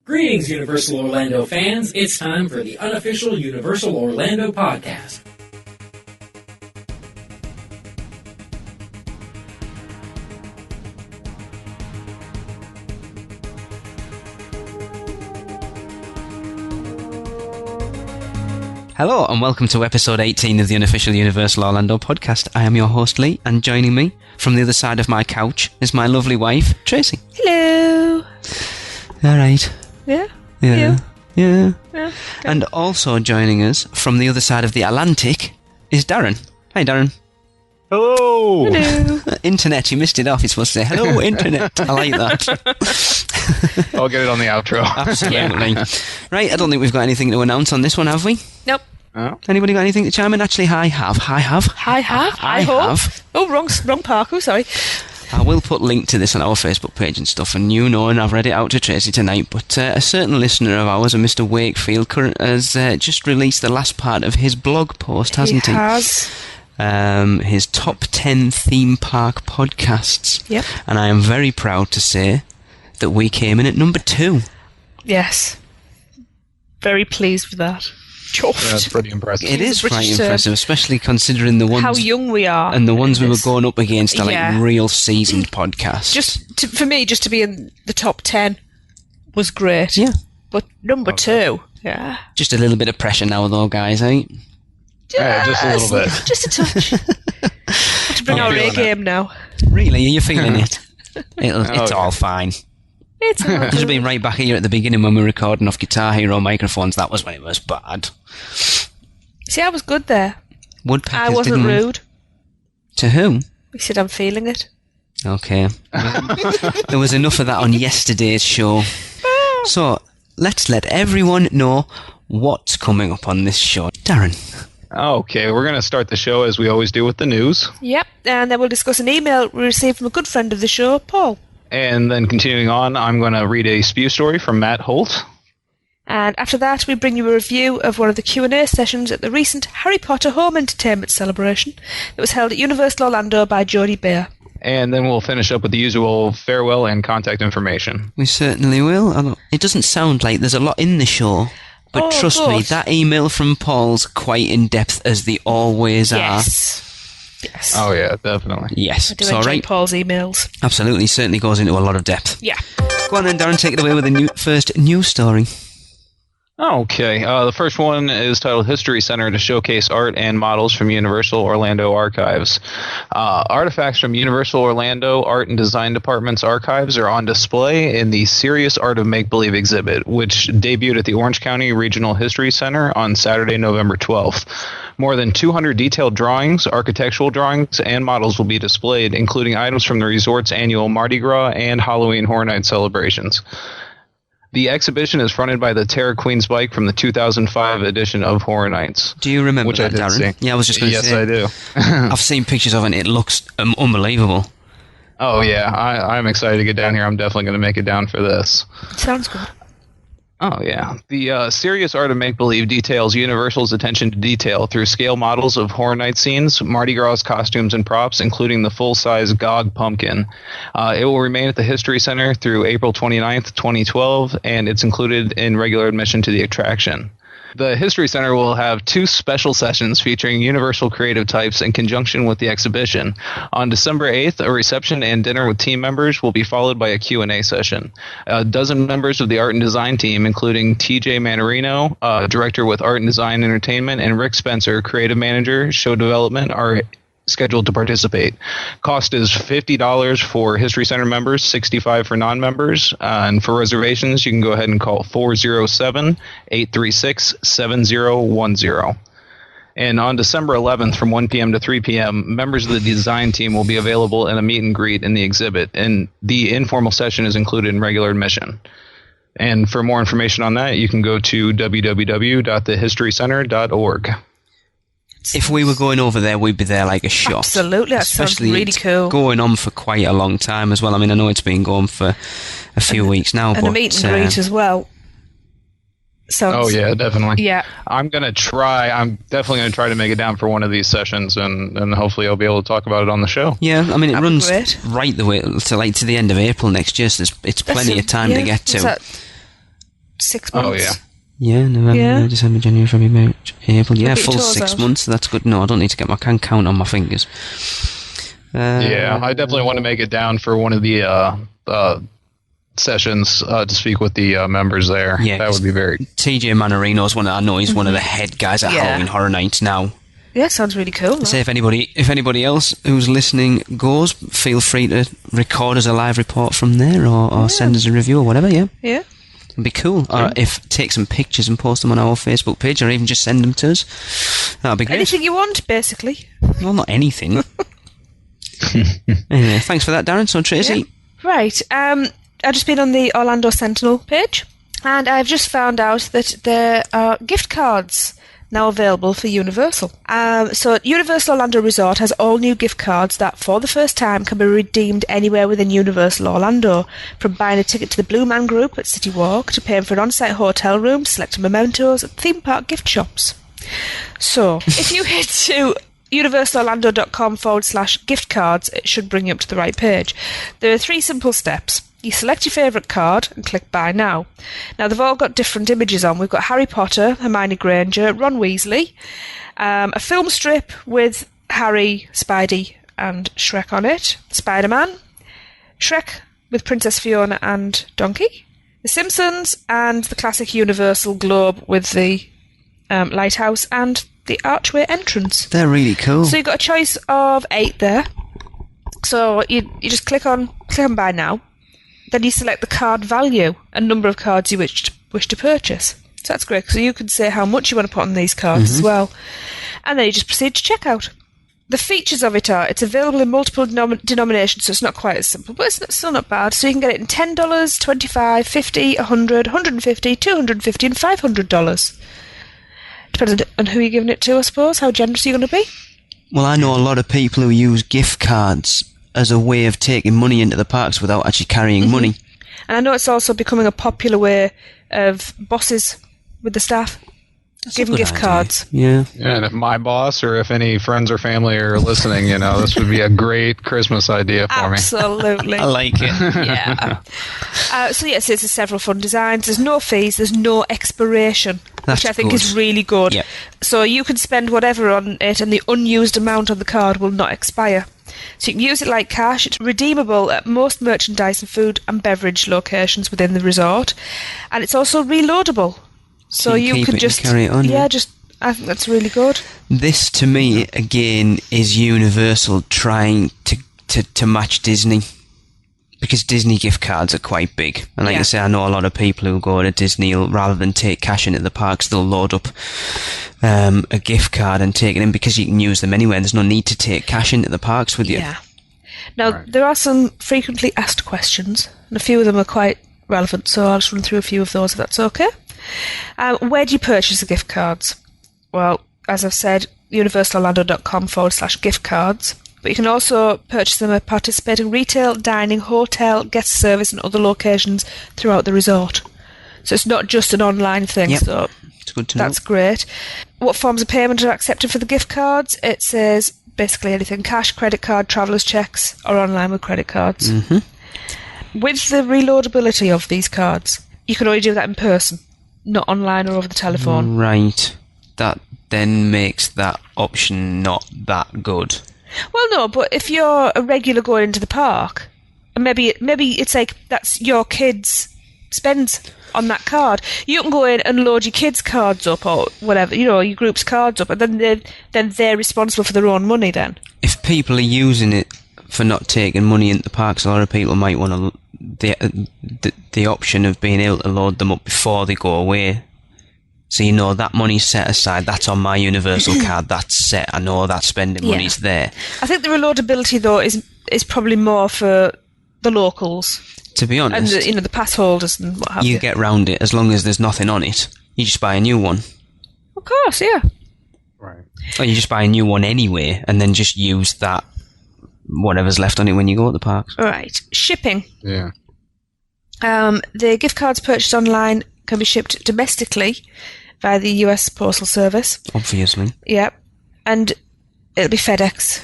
Greetings, Universal Orlando fans. It's time for the unofficial Universal Orlando podcast. Hello and welcome to episode 18 of the unofficial Universal Orlando podcast. I am your host Lee, and joining me from the other side of my couch is my lovely wife, Tracy. Hello. Alright. Yeah. Yeah. Okay. And also joining us from the other side of the Atlantic is Darren. Hi Darren. Hello! Hello. Internet, you missed it off. You're supposed to say, hello Internet. I like that. I'll get it on the outro. Absolutely. Right, I don't think we've got anything to announce on this one, have we? Nope. Oh. Anybody got anything to chime in? Actually, I have. I have. Oh, wrong Parko, sorry. I will put a link to this on our Facebook page and stuff, and you know, and I've read it out to Tracy tonight, but a certain listener of ours, a Mr. Wakefield, has just released the last part of his blog post, hasn't he? He has. His top 10 theme park podcasts. Yep. And I am very proud to say that we came in at number 2. Yes. Very pleased with that. Chuffed. That's pretty impressive. It is quite British, impressive, especially considering the ones... How young we are. And the ones we were going up against are Yeah. like real seasoned podcasts. For me, just to be in the top 10 was great. Yeah. But number 2, yeah. Just a little bit of pressure now though, guys, eh? Yeah, just a little bit. Just a touch. Have to bring I'm our A feeling game now. Really? Are you feeling it? It's all fine. It's all Just good. being right back here at the beginning when we were recording off Guitar Hero microphones, that was when it was bad. See, I was good there. Woodpeckers I wasn't didn't we? rude. To whom? He said, I'm feeling it. Okay. There was enough of that on yesterday's show. So, let's let everyone know what's coming up on this show. Darren. Okay, we're going to start the show as we always do with the news. Yep, and then we'll discuss an email we received from a good friend of the show, Paul. And then continuing on, I'm going to read a S.P.E.W story from Matt Holt. And after that, we bring you a review of one of the Q&A sessions at the recent Harry Potter Home Entertainment celebration that was held at Universal Orlando by Jodie Bear. And then we'll finish up with the usual farewell and contact information. We certainly will. It doesn't sound like there's a lot in the show, but Oh, trust me, good. that email from Paul's quite in-depth as they always are. Yes. Oh, yeah, definitely. Yes. I do So, enjoy right. Paul's emails. Absolutely, certainly goes into a lot of depth. Yeah. Go on then, Darren, take it away with the first news story. Okay, the first one is titled History Center to showcase art and models from Universal Orlando Archives. Artifacts from Universal Orlando Art and Design Department's archives are on display in the Serious Art of Make-Believe exhibit, which debuted at the Orange County Regional History Center on Saturday, November 12th. More than 200 detailed drawings, architectural drawings, and models will be displayed, including items from the resort's annual Mardi Gras and Halloween Horror Night celebrations. The exhibition is fronted by the Terror Queen's bike from the 2005 edition of Horror Nights. Do you remember Which that, I did Darren? see. Yeah, I was just going to say. Yes, I do. I've seen pictures of it and it looks unbelievable. Oh, yeah. I'm excited to get down here. I'm definitely going to make it down for this. Sounds good. Oh, yeah. The Serious Art of Make-Believe details Universal's attention to detail through scale models of Horror Night scenes, Mardi Gras costumes and props, including the full-size Gog pumpkin. It will remain at the History Center through April 29th, 2012, and it's included in regular admission to the attraction. The History Center will have 2 special sessions featuring Universal creative types in conjunction with the exhibition. On December 8th, a reception and dinner with team members will be followed by a Q&A session. A dozen members of the art and design team, including TJ Manarino, director with Art and Design Entertainment, and Rick Spencer, creative manager, show development, are scheduled to participate. Cost is $50 for History Center members, $65 for non-members. And for reservations, you can go ahead and call 407-836-7010. And on December 11th from 1 p.m. to 3 p.m., members of the design team will be available in a meet and greet in the exhibit. And the informal session is included in regular admission. And for more information on that, you can go to www.thehistorycenter.org. If we were going over there, we'd be there like a shot. Absolutely, that sounds Especially really it's cool. going on for quite a long time as well. I mean, I know it's been going for a few weeks now. And but, a meet and greet as well. Sounds, Oh, yeah, definitely. Yeah. I'm definitely going to try to make it down for one of these sessions, and hopefully I'll be able to talk about it on the show. Yeah, I mean, it That'd be runs great. right the way to the end of April next year, so it's plenty of time to get to. 6 months. Oh, yeah. Yeah, November, December, January, February, March, April. Yeah, Look at your full toes 6 out. months. That's good. No, I don't need to get my can count on my fingers. Yeah, I definitely want to make it down for one of the sessions to speak with the members there. Yeah, that would be very... TJ Manorino's one. I know he's one of the head guys at Halloween Horror Nights now. Yeah, sounds really cool. So if anybody else who's listening goes, feel free to record us a live report from there, or send us a review or whatever. Yeah. It'd be cool. Or take some pictures and post them on our Facebook page, or even just send them to us. That'd be great. Anything you want, basically. Well, not anything. Anyway, thanks for that, Darren. So, Tracy. Yeah. Right. I've just been on the Orlando Sentinel page, and I've just found out that there are gift cards now available for Universal. So Universal Orlando Resort has all new gift cards that, for the first time, can be redeemed anywhere within Universal Orlando, from buying a ticket to the Blue Man Group at City Walk to paying for an on-site hotel room, selecting mementos at theme park gift shops. So, if you head to universalorlando.com/gift cards, it should bring you up to the right page. There are 3 simple steps. You select your favourite card and click Buy Now. Now, they've all got different images on. We've got Harry Potter, Hermione Granger, Ron Weasley, a film strip with Harry, Spidey and Shrek on it, Spider-Man, Shrek with Princess Fiona and Donkey, The Simpsons, and the classic Universal globe with the lighthouse and the archway entrance. They're really cool. So you've got a choice of 8 there. So you just click on Buy Now. Then you select the card value and number of cards you wish to purchase. So that's great. So you can say how much you want to put on these cards as well. And then you just proceed to checkout. The features of it are, it's available in multiple denominations, so it's not quite as simple, but it's still not bad. So you can get it in $10, $25, $50, $100, $150, $250 and $500. Depends on who you're giving it to, I suppose. How generous are you going to be? Well, I know a lot of people who use gift cards as a way of taking money into the parks without actually carrying money. And I know it's also becoming a popular way of bosses with the staff giving gift cards. Yeah. And if my boss or if any friends or family are listening, this would be a great Christmas idea for me. Absolutely. I like it. Yeah. So yes, there's several fun designs. There's no fees. There's no expiration, That's which I think good. is really good. Yep. So you can spend whatever on it, and the unused amount on the card will not expire. So you can use it like cash. It's redeemable at most merchandise and food and beverage locations within the resort, and it's also reloadable. So you keep could it and just carry it on. I think that's really good. This, to me, again, is Universal trying to match Disney. Because Disney gift cards are quite big. And like I say, I know a lot of people who go to Disney, rather than take cash into the parks, they'll load up a gift card and take it in, because you can use them anywhere. There's no need to take cash into the parks with you. Yeah. Now, there are some frequently asked questions, and a few of them are quite relevant, so I'll just run through a few of those if that's okay. Where do you purchase the gift cards? Well, as I've said, universalorlando.com/gift cards. But you can also purchase them at participating retail, dining, hotel, guest service and other locations throughout the resort. So it's not just an online thing, so it's good to know. That's great. What forms of payment are accepted for the gift cards? It says basically anything: cash, credit card, traveller's checks, or online with credit cards. With the reloadability of these cards, you can only do that in person, not online or over the telephone. Right. That then makes that option not that good. Well, no, but if you're a regular going into the park, and maybe it's like that's your kids' spends on that card, you can go in and load your kids' cards up or whatever, your group's cards up, and then they're responsible for their own money then. If people are using it for not taking money into the parks, a lot of people might want the option of being able to load them up before they go away. So that money's set aside, that's on my Universal card, that's set, I know that spending money's there. I think the reloadability, though, is probably more for the locals. To be honest. And, the pass holders and what have you. You get round it, as long as there's nothing on it, you just buy a new one. Of course, yeah. Right. Or you just buy a new one anyway, and then just use that, whatever's left on it when you go to the parks. Right. Shipping. Yeah. The gift cards purchased online can be shipped domestically via the US Postal Service. Obviously. Yep. And it'll be FedEx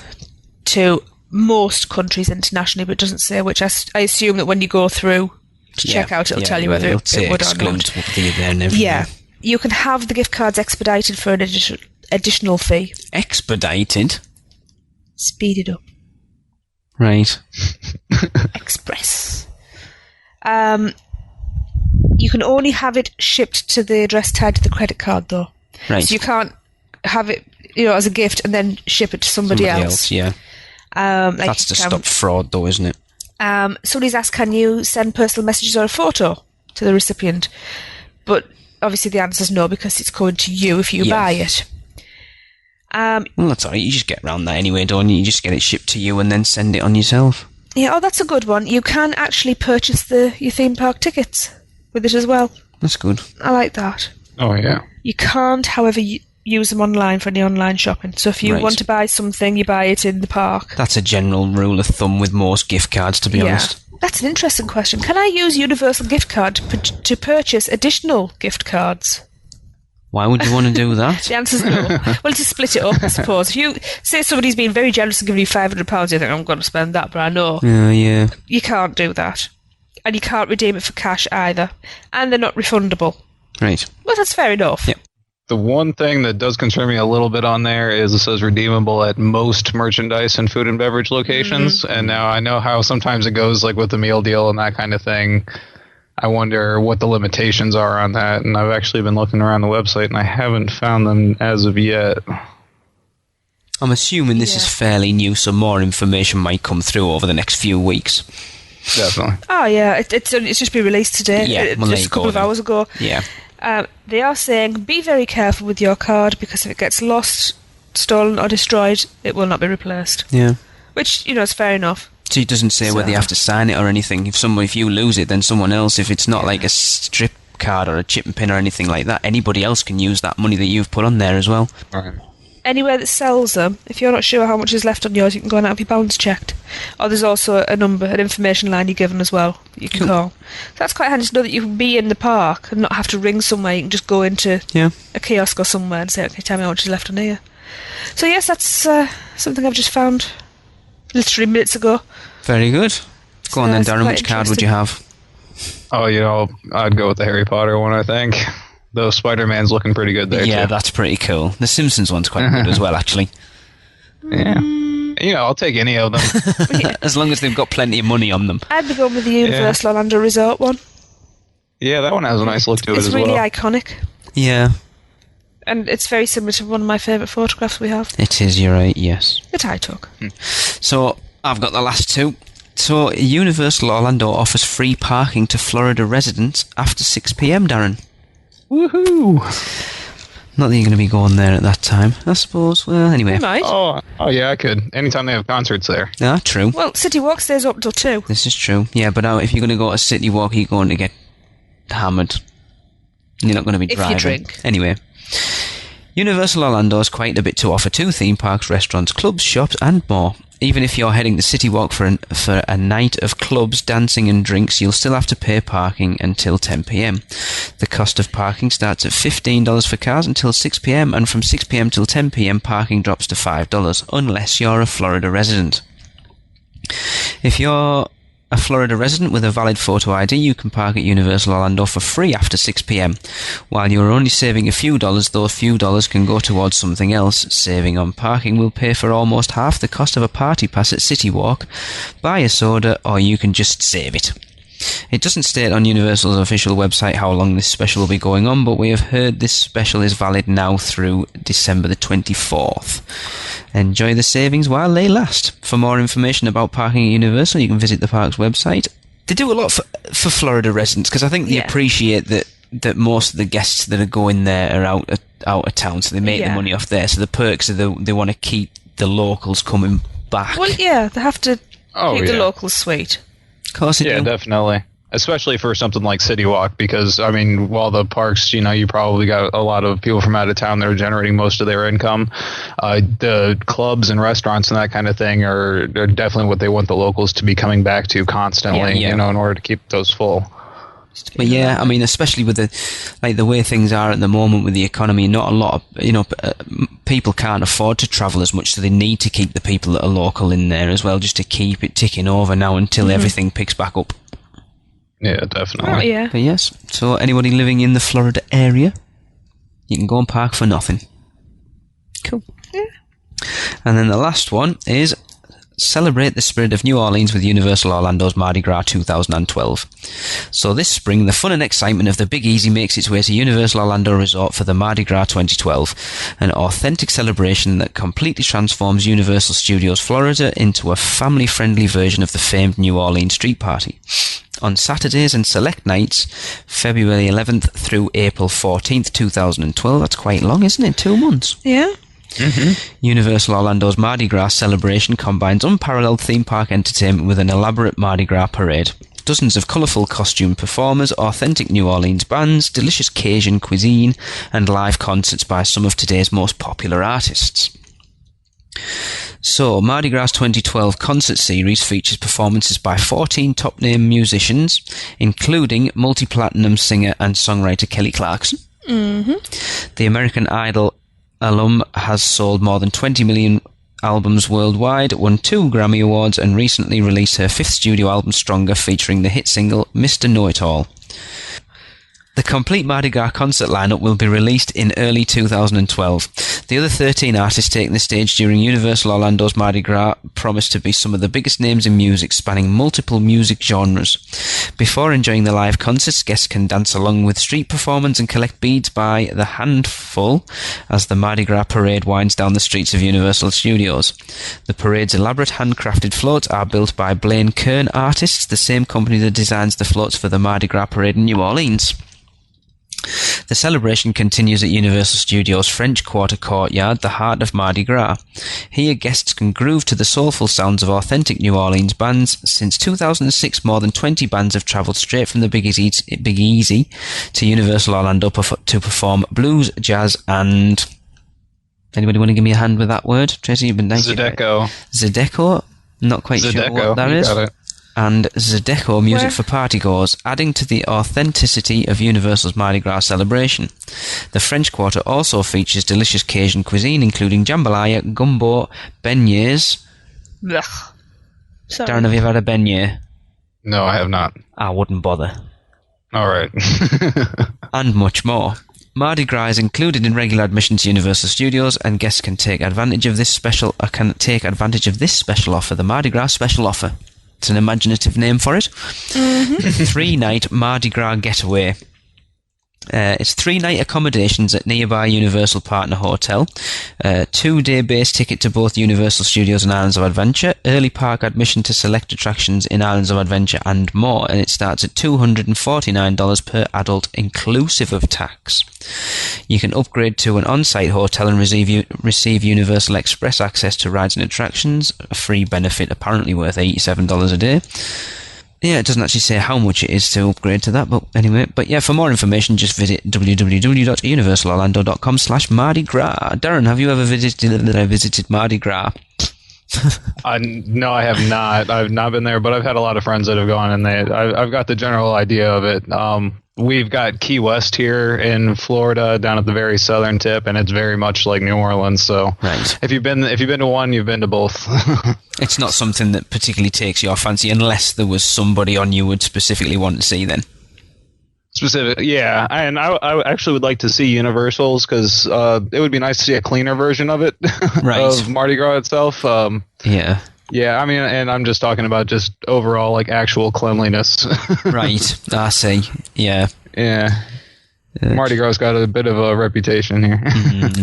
to most countries internationally, but it doesn't say which. I assume that when you go through to check out. It'll tell you whether it'll it say would or exclude not. what they're there and everything. Yeah. You can have the gift cards expedited for an additional fee. Expedited? Speed it up. Right. Express. You can only have it shipped to the address tied to the credit card, though. Right. So you can't have it, as a gift and then ship it to somebody else. Yeah. That's to stop fraud, though, isn't it? Somebody's asked, can you send personal messages or a photo to the recipient? But obviously the answer is no, because it's going to you if you buy it. Well, that's all right. You just get around that anyway, don't you? You just get it shipped to you and then send it on yourself. Yeah, that's a good one. You can actually purchase your theme park tickets with it as well. That's good. I like that. Oh, yeah. You can't, however, use them online for any online shopping. So if you want to buy something, you buy it in the park. That's a general rule of thumb with most gift cards, to be honest. That's an interesting question. Can I use Universal Gift Card to purchase additional gift cards? Why would you want to do that? The answer's no. Well, to split it up, I suppose. If you say somebody's been very generous and giving you £500, you think, I'm going to spend that, but I know. Yeah. You can't do that. And you can't redeem it for cash either. And they're not refundable. Right. Well, that's fair enough. Yep. The one thing that does concern me a little bit on there is it says redeemable at most merchandise and food and beverage locations. Mm-hmm. And now I know how sometimes it goes, like with the meal deal and that kind of thing. I wonder what the limitations are on that. And I've actually been looking around the website and I haven't found them as of yet. I'm assuming this is fairly new, so more information might come through over the next few weeks. Definitely. Oh, yeah. It's just been released today. Yeah, just a couple of hours ago. Yeah. They are saying, be very careful with your card, because if it gets lost, stolen or destroyed, it will not be replaced. Yeah. Which, is fair enough. So it doesn't say whether you have to sign it or anything. If you lose it, then someone else, if it's not like a strip card or a chip and pin or anything like that, anybody else can use that money that you've put on there as well. Right. Anywhere that sells them, if you're not sure how much is left on yours, you can go and have your balance checked. Or there's also an information line you're given as well that you can call. So that's quite handy to know that you can be in the park and not have to ring somewhere. You can just go into a kiosk or somewhere and say, okay, tell me how much is left on here. So yes, that's something I've just found literally minutes ago. Very good. Go on then, Darren, which card would you have? Oh, I'd go with the Harry Potter one, I think. Though Spider-Man's looking pretty good there, Yeah, too. that's pretty cool. The Simpsons one's quite good as well, actually. Yeah. I'll take any of them. As long as they've got plenty of money on them. I'd be going with the Universal Orlando Resort one. Yeah, that one has a nice look to it as well. It's really iconic. Yeah. And it's very similar to one of my favourite photographs we have. It is, you're right, yes. That I took. So, I've got the last two. So, Universal Orlando offers free parking to Florida residents after 6 p.m, Darren. Woohoo! Not that you're going to be going there at that time, I suppose. Well, anyway. You might. Oh, yeah, I could. Anytime they have concerts there. Yeah, true. Well, City Walk stays up till 2. This is true. Yeah, but if you're going to go to City Walk, you're going to get hammered. You're not going to be driving. If you drink. Anyway. Universal Orlando has quite a bit to offer to theme parks, restaurants, clubs, shops, and more. Even if you're heading to City Walk for a night of clubs, dancing and drinks, you'll still have to pay parking until 10 p.m. The cost of parking starts at $15 for cars until 6 p.m, and from 6 p.m. till 10 p.m, parking drops to $5, unless you're a Florida resident. If you're a Florida resident with a valid photo ID, you can park at Universal Orlando for free after 6 p.m. While you're only saving a few dollars, those few dollars can go towards something else. Saving on parking will pay for almost half the cost of a party pass at City Walk. Buy a soda, or you can just save it. It doesn't state on Universal's official website how long this special will be going on, but we have heard this special is valid now through December the 24th. Enjoy the savings while they last. For more information about parking at Universal, you can visit the park's website. They do a lot for Florida residents, because I think they appreciate that most of the guests that are going there are out of town, so they make the money off there. So the perks are they want to keep the locals coming back. Well, yeah, they have to keep the locals sweet. Of course they do. Yeah, definitely. Especially for something like City Walk, because, I mean, while the parks, you probably got a lot of people from out of town that are generating most of their income. The clubs and restaurants and that kind of thing are definitely what they want the locals to be coming back to constantly, in order to keep those full. But yeah, I mean, especially with the way things are at the moment with the economy, not a lot of, people can't afford to travel as much, so they need to keep the people that are local in there as well, just to keep it ticking over now until everything picks back up. Yeah, definitely. Oh, yeah. But yes, so anybody living in the Florida area, you can go and park for nothing. Cool. Yeah. And then the last one is celebrate the spirit of New Orleans with Universal Orlando's Mardi Gras 2012. So this spring, the fun and excitement of the Big Easy makes its way to Universal Orlando Resort for the Mardi Gras 2012, an authentic celebration that completely transforms Universal Studios Florida into a family-friendly version of the famed New Orleans Street Party. On Saturdays and select nights, February 11th through April 14th, 2012. That's quite long, isn't it? 2 months. Yeah. Universal Orlando's Mardi Gras celebration combines unparalleled theme park entertainment with an elaborate Mardi Gras parade. Dozens of colourful costume performers, authentic New Orleans bands, delicious Cajun cuisine, and live concerts by some of today's most popular artists. So, Mardi Gras 2012 concert series features performances by 14 top-name musicians, including multi-platinum singer and songwriter Kelly Clarkson. The American Idol alum has sold more than 20 million albums worldwide, won 2 Grammy Awards, and recently released her 5th studio album, Stronger, featuring the hit single Mr. Know-It-All. The complete Mardi Gras concert lineup will be released in early 2012. The other 13 artists taking the stage during Universal Orlando's Mardi Gras promise to be some of the biggest names in music, spanning multiple music genres. Before enjoying the live concerts, guests can dance along with street performers and collect beads by the handful as the Mardi Gras parade winds down the streets of Universal Studios. The parade's elaborate handcrafted floats are built by Blaine Kern Artists, the same company that designs the floats for the Mardi Gras parade in New Orleans. The celebration continues at Universal Studios' French Quarter Courtyard, the heart of Mardi Gras. Here, guests can groove to the soulful sounds of authentic New Orleans bands. Since 2006, more than 20 bands have travelled straight from the Big Easy to Universal Orlando to perform blues, jazz, and... Anybody want to give me a hand with that word? Tracy, you've been nice. Zydeco. Zydeco? Not quite sure what that is. Got it. And Zydeco music for partygoers, adding to the authenticity of Universal's Mardi Gras celebration. The French Quarter also features delicious Cajun cuisine, including jambalaya, gumbo, beignets. Ugh. Sorry. Darren, have you ever had a beignet? No, I have not. I wouldn't bother. All right. And much more. Mardi Gras is included in regular admission to Universal Studios, and guests can take advantage of this special offer, the Mardi Gras special offer. It's an imaginative name for it. 3-night Mardi Gras getaway. It's 3-night accommodations at nearby Universal Partner Hotel, 2-day base ticket to both Universal Studios and Islands of Adventure, early park admission to select attractions in Islands of Adventure, and more, and it starts at $249 per adult, inclusive of tax. You can upgrade to an on-site hotel and receive Universal Express access to rides and attractions, a free benefit apparently worth $87 a day. Yeah, it doesn't actually say how much it is to upgrade to that, but anyway. But yeah, for more information, just visit www.universalorlando.com/Mardi Gras. Darren, have you ever visited Mardi Gras? No, I have not. I've not been there, but I've had a lot of friends that have gone, and I've got the general idea of it. We've got Key West here in Florida, down at the very southern tip, and it's very much like New Orleans. So, right. If you've been to one, you've been to both. It's not something that particularly takes your fancy, unless there was somebody on you would specifically want to see. Then, yeah, and I actually would like to see Universals because it would be nice to see a cleaner version of it, right? Of Mardi Gras itself. Yeah. Yeah, I mean, and I'm just talking about just overall, like, actual cleanliness. Right, I see. Yeah. Yeah. Mardi Gras got a bit of a reputation here.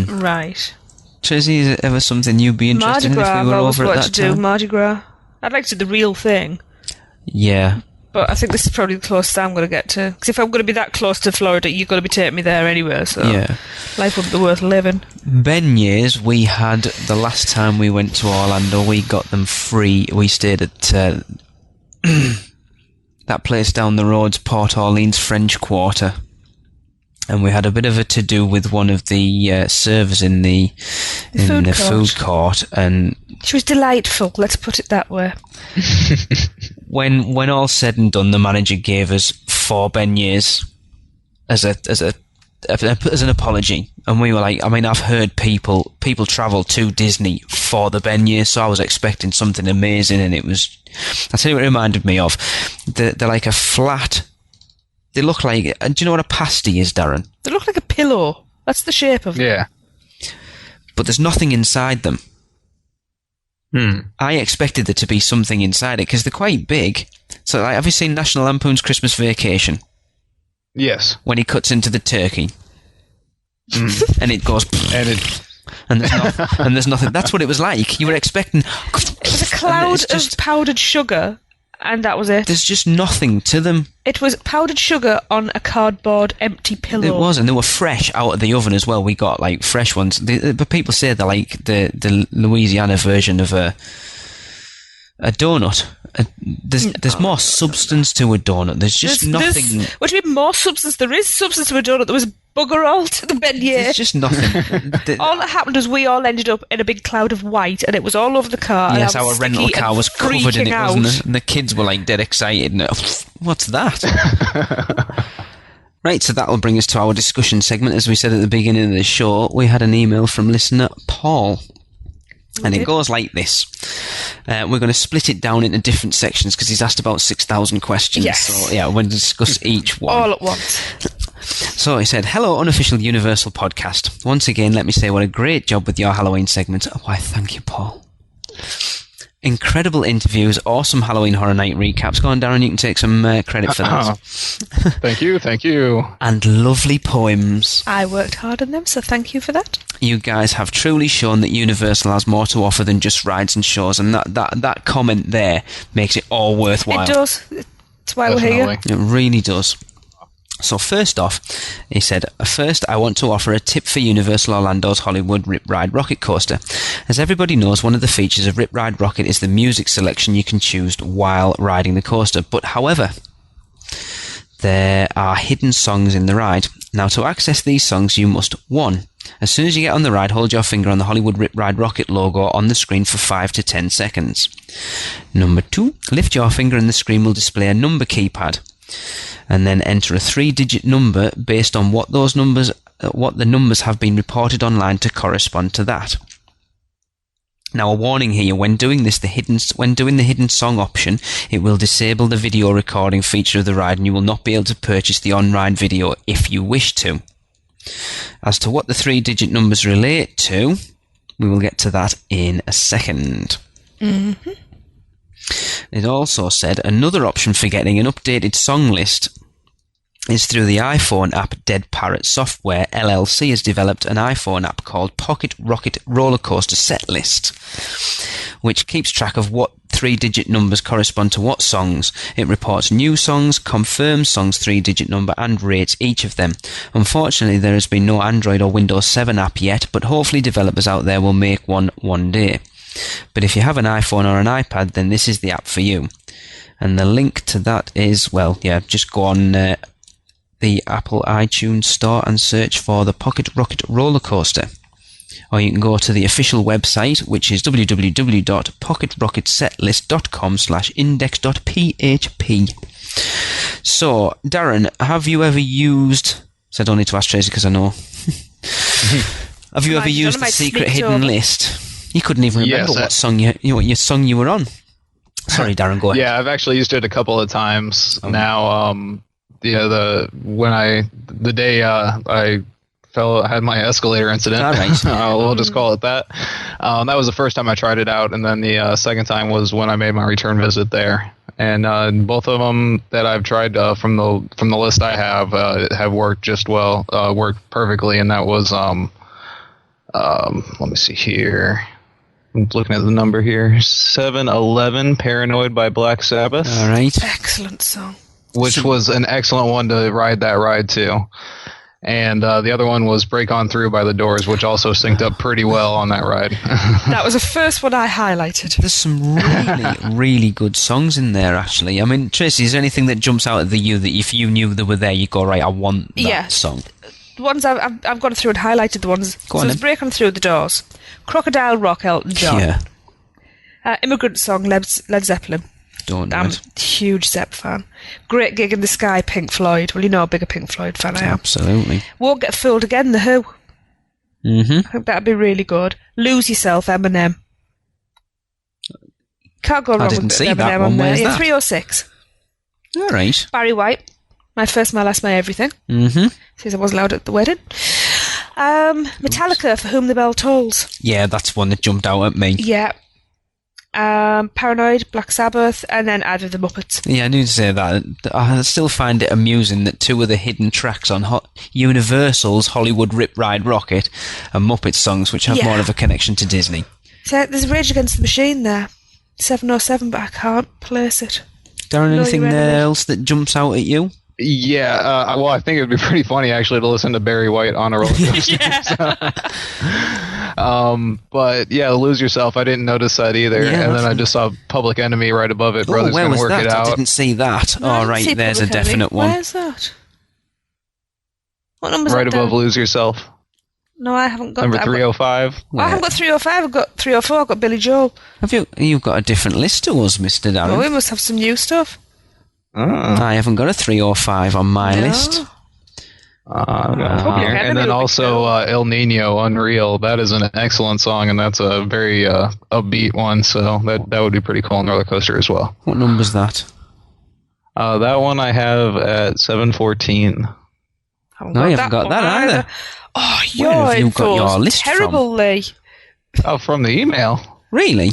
Right. Tracy, is it ever something you'd be interested Mardi Gras, in if we were over at that to do time? Mardi Gras. I'd like to do the real thing. Yeah. But I think this is probably the closest I'm going to get to. Because if I'm going to be that close to Florida, you've got to be taking me there anyway, so yeah. Life wouldn't be worth living. Beignets, we had, the last time we went to Orlando, we got them free. We stayed at that place down the road, Port Orleans French Quarter. And we had a bit of a to-do with one of the servers in the food court. And she was delightful, let's put it that way. When all said and done, the manager gave us 4 beignets as an apology, and we were like, I mean, I've heard people travel to Disney for the beignets, so I was expecting something amazing, and it was. I'll tell you what it reminded me of. They're like a flat They look like... do you know what a pasty is, Darren? They look like a pillow. That's the shape of them. Yeah. But there's nothing inside them. I expected there to be something inside it, because they're quite big. So, like, have you seen National Lampoon's Christmas Vacation? Yes. When he cuts into the turkey. And it goes... and there's nothing. That's what it was like. You were expecting... It was a cloud of powdered sugar, and that was it. There's just nothing to them. It was powdered sugar on a cardboard empty pillow. It was, and they were fresh out of the oven as well. We got, like, fresh ones. But people say they're like the Louisiana version of a donut. There's more substance to a donut. There's just nothing... What do you mean more substance? There is substance to a donut. There was bugger all to the beignet. There's just nothing. All that happened was we all ended up in a big cloud of white, and it was all over the car. Yes, our rental car was covered in it, wasn't it? And the kids were, like, dead excited. And, what's that? Right, so that'll bring us to our discussion segment. As we said at the beginning of the show, we had an email from listener Paul. And it goes like this. We're going to split it down into different sections because he's asked about 6,000 questions. Yes. So, yeah, we're going to discuss each one. All at once. So he said, hello, Unofficial Universal Podcast. Once again, let me say what a great job with your Halloween segment. Oh, why, thank you, Paul. Incredible interviews, awesome Halloween Horror Night recaps. Go on, Darren, you can take some credit for that. Thank you. And lovely poems. I worked hard on them, so thank you for that. You guys have truly shown that Universal has more to offer than just rides and shows, and that comment there makes it all worthwhile. It does. That's why Definitely. we're here. It really does. So first off, he said, first I want to offer a tip for Universal Orlando's Hollywood Rip Ride Rocket Coaster. As everybody knows, one of the features of Rip Ride Rocket is the music selection you can choose while riding the coaster. But however, there are hidden songs in the ride. Now to access these songs, you must 1. As soon as you get on the ride, hold your finger on the Hollywood Rip Ride Rocket logo on the screen for 5 to 10 seconds. Number 2, lift your finger and the screen will display a number keypad. And then enter a 3-digit number based on what the numbers have been reported online to correspond to that. Now, a warning here: when doing this, the hidden song option, it will disable the video recording feature of the ride, and you will not be able to purchase the on-ride video if you wish to. As to what the 3-digit numbers relate to, we will get to that in a second. Mm-hmm. It also said another option for getting an updated song list is through the iPhone app Dead Parrot Software LLC has developed an iPhone app called Pocket Rocket Roller Coaster Set List, which keeps track of what 3-digit numbers correspond to what songs. It reports new songs, confirms songs' 3-digit number, and rates each of them. Unfortunately, there has been no Android or Windows 7 app yet, but hopefully developers out there will make one day. But if you have an iPhone or an iPad, then this is the app for you. And the link to that is, well, yeah, just go on the Apple iTunes store and search for the Pocket Rocket Roller Coaster. Or you can go to the official website, which is www.pocketrocketsetlist.com/index.php. So, Darren, have you ever used... Said only to ask Tracy because I know. Have you ever used the secret hidden list? You couldn't even remember what song you were on. Sorry, Darren, go ahead. Yeah, I've actually used it a couple of times now. The day I had my escalator incident. All right. We'll just call it that. That was the first time I tried it out, and then the second time was when I made my return visit there. And both of them that I've tried from the list I have worked just well, worked perfectly, and that was let me see here. I'm looking at the number here. 7-11, Paranoid by Black Sabbath. All right. Excellent song. Which was an excellent one to ride that ride to. And the other one was Break On Through by The Doors, which also synced up pretty well on that ride. That was the first one I highlighted. There's some really, really good songs in there, actually. I mean, Tracy, is there anything that jumps out at you that if you knew they were there, you'd go, right, I want that song? The ones I've gone through and highlighted the ones. There's Break On Through, The Doors. Crocodile Rock, Elton John. Yeah. Immigrant Song, Led Zeppelin. I'm a huge Zepp fan. Great Gig in the Sky, Pink Floyd. Well, you know how big a Pink Floyd fan I am. Absolutely. Won't Get Fooled Again, The Who. Mm-hmm. I think that'd be really good. Lose Yourself, Eminem. Can't go wrong with see Eminem that on one. there. Where's Yeah, that? 306. All right. Barry White. My first, my last, my everything. Mm-hmm. Since I wasn't allowed at the wedding. Metallica, For Whom the Bell Tolls. Yeah, that's one that jumped out at me. Yeah. Paranoid, Black Sabbath, and then Either of the Muppets. Yeah, I knew to say that. I still find it amusing that two of the hidden tracks on Universal's Hollywood Rip Ride Rocket are Muppet songs, which have more of a connection to Disney. So there's Rage Against the Machine there. 707, but I can't place it. Darren, anything else that jumps out at you? Yeah, well, I think it would be pretty funny, actually, to listen to Barry White on a roller coaster. But, yeah, Lose Yourself, I didn't notice that either. Yeah, and then I just saw Public Enemy right above it. Brothers Gonna Work It Out. I didn't see that. No, right, there's a definite one. Where's that? What number's right that above down? Lose Yourself. No, I haven't got Number that. 305. I haven't got 305, I've got 304, I've got Billy Joel. You've got a different list to us, Mr. Darren. Well, we must have some new stuff. I haven't got a 305 on my list. And then also El Nino, Unreal. That is an excellent song, and that's a very upbeat one, so that would be pretty cool on roller coaster as well. What number's that? That one I have at 714. No, you haven't got that either. Oh, Where have you got your list terrible, Lee. Oh, from the email. Really?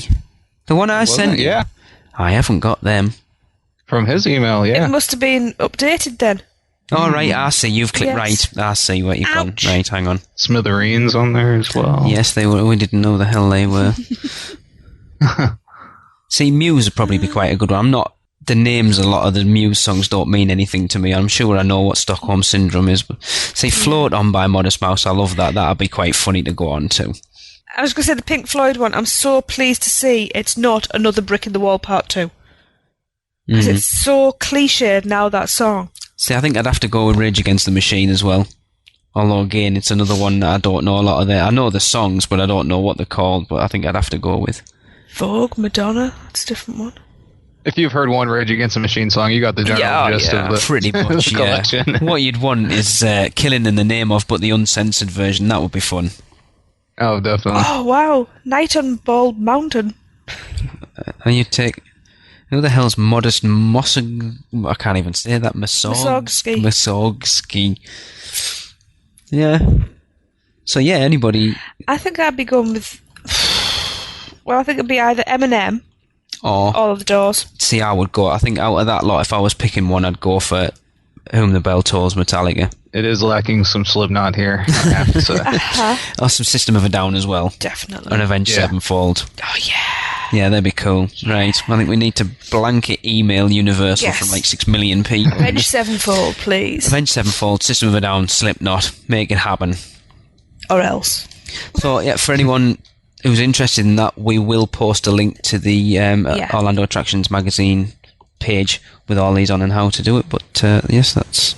The one I sent you? Yeah. I haven't got them. From his email, yeah. It must have been updated then. Oh, right, I see. You've clicked right. I see what you've done. Right, hang on. Smithereens on there as well. Yes, they were. We didn't know the hell they were. See, Muse would probably be quite a good one. I'm not... The names, a lot of the Muse songs don't mean anything to me. I'm sure I know what Stockholm Syndrome is. But see, Float On by Modest Mouse, I love that. That'd be quite funny to go on to. I was going to say the Pink Floyd one. I'm so pleased to see it's not another Brick in the Wall Part 2. Because it's so cliched now, that song. See, I think I'd have to go with Rage Against the Machine as well. Although, again, it's another one that I don't know a lot of. I know the songs, but I don't know what they're called. But I think I'd have to go with Vogue, Madonna. That's a different one. If you've heard one Rage Against the Machine song, you got the general gist of the pretty much, collection. What you'd want is Killing in the Name Of, but the uncensored version. That would be fun. Oh, definitely. Oh, wow. Night on Bald Mountain. And you take... Who the hell's Modest Mossig... I can't even say that. Masogsky. Yeah. So, yeah, anybody... I think I'd be going with... Well, I think it'd be either Eminem or All of the Doors. See, I would go... I think out of that lot, if I was picking one, I'd go for Whom the Bell Tolls, Metallica. It is lacking some Slipknot here, I have to say. Or some System of a Down as well. Definitely. And Avenged Sevenfold. Oh, yeah. Yeah, that'd be cool. Right. I think we need to blanket email Universal from like 6 million people. Avenged Sevenfold, please. Avenged Sevenfold, System of a Down, Slipknot. Make it happen. Or else. So, yeah, for anyone who's interested in that, we will post a link to the Orlando Attractions magazine page with all these on and how to do it. But, yes, that's...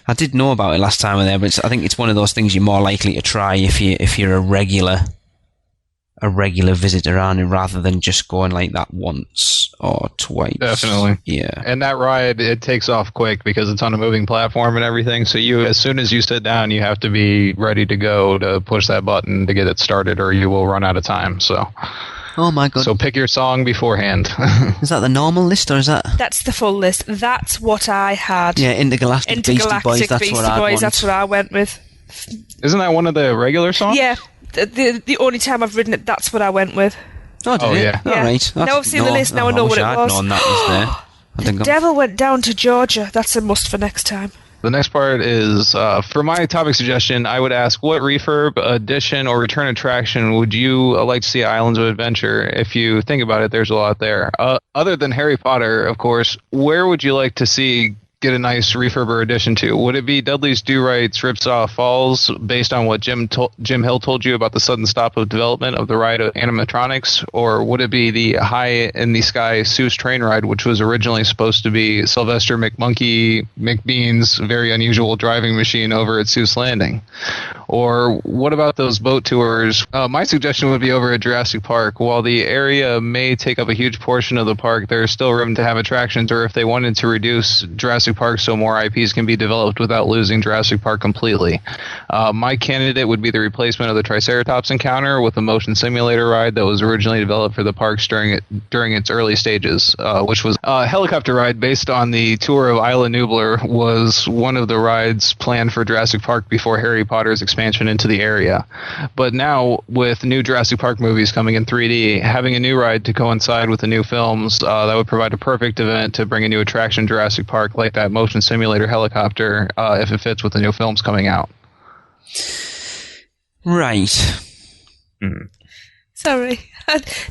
I did know about it last time we were there, but I think it's one of those things you're more likely to try if you're a regular visitor on it, rather than just going like that once or twice. Definitely. Yeah. And that ride, it takes off quick because it's on a moving platform and everything. So as soon as you sit down, you have to be ready to go to push that button to get it started, or you will run out of time. So. Oh my god. So pick your song beforehand. Is that the normal list, or is that... That's the full list. That's what I had. Yeah, Intergalactic Beastie Boys, that's what I want. That's what I went with. Isn't that one of the regular songs? Yeah. The only time I've ridden it, that's what I went with. Oh, did it? Yeah. All right. Now I've seen the list, now I know what it was. I'd known that was there. The Devil Went Down to Georgia. That's a must for next time. The next part is, for my topic suggestion, I would ask, what refurb, addition, or return attraction would you like to see at Islands of Adventure? If you think about it, there's a lot there. Other than Harry Potter, of course, where would you like to see get a nice refurb or addition to? Would it be Dudley's Do-Right's Ripsaw Falls, based on what Jim Hill told you about the sudden stop of development of the ride of animatronics? Or would it be the High in the Sky Seuss train ride, which was originally supposed to be Sylvester McBean's very unusual driving machine over at Seuss Landing? Or what about those boat tours? My suggestion would be over at Jurassic Park. While the area may take up a huge portion of the park, there is still room to have attractions, or if they wanted to reduce Jurassic Jurassic Park so more IPs can be developed without losing Jurassic Park completely. My candidate would be the replacement of the Triceratops encounter with a motion simulator ride that was originally developed for the parks during its early stages, which was a helicopter ride based on the tour of Isla Nublar, was one of the rides planned for Jurassic Park before Harry Potter's expansion into the area. But now, with new Jurassic Park movies coming in 3D, having a new ride to coincide with the new films, that would provide a perfect event to bring a new attraction to Jurassic Park, like that motion simulator helicopter, if it fits with the new films coming out. Right. Sorry.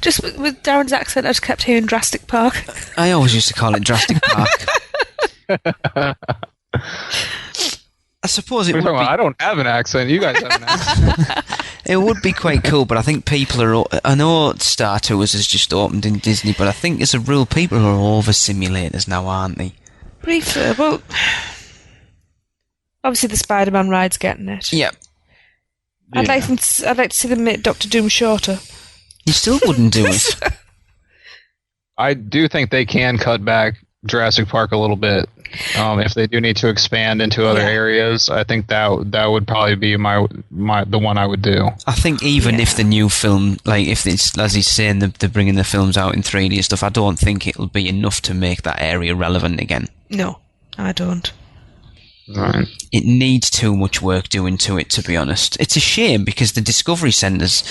Just with Darren's accent, I just kept hearing Jurassic Park. I always used to call it Jurassic Park. I suppose it would be... I don't have an accent. You guys have an accent. It would be quite cool, but I think people are... I know Star Tours has just opened in Disney, but I think as a rule, people are over simulators now, aren't they? Refurb. Well, obviously the Spider-Man ride's getting it. Yep. I'd like to see them make Doctor Doom shorter. You still wouldn't do it. I do think they can cut back Jurassic Park a little bit. If they do need to expand into other areas, I think that would probably be the one I would do. I think even if the new film, like if it's, as he's saying, they're bringing the films out in 3D and stuff, I don't think it'll be enough to make that area relevant again. No, I don't. Right. It needs too much work doing to it, to be honest. It's a shame because the Discovery Centre's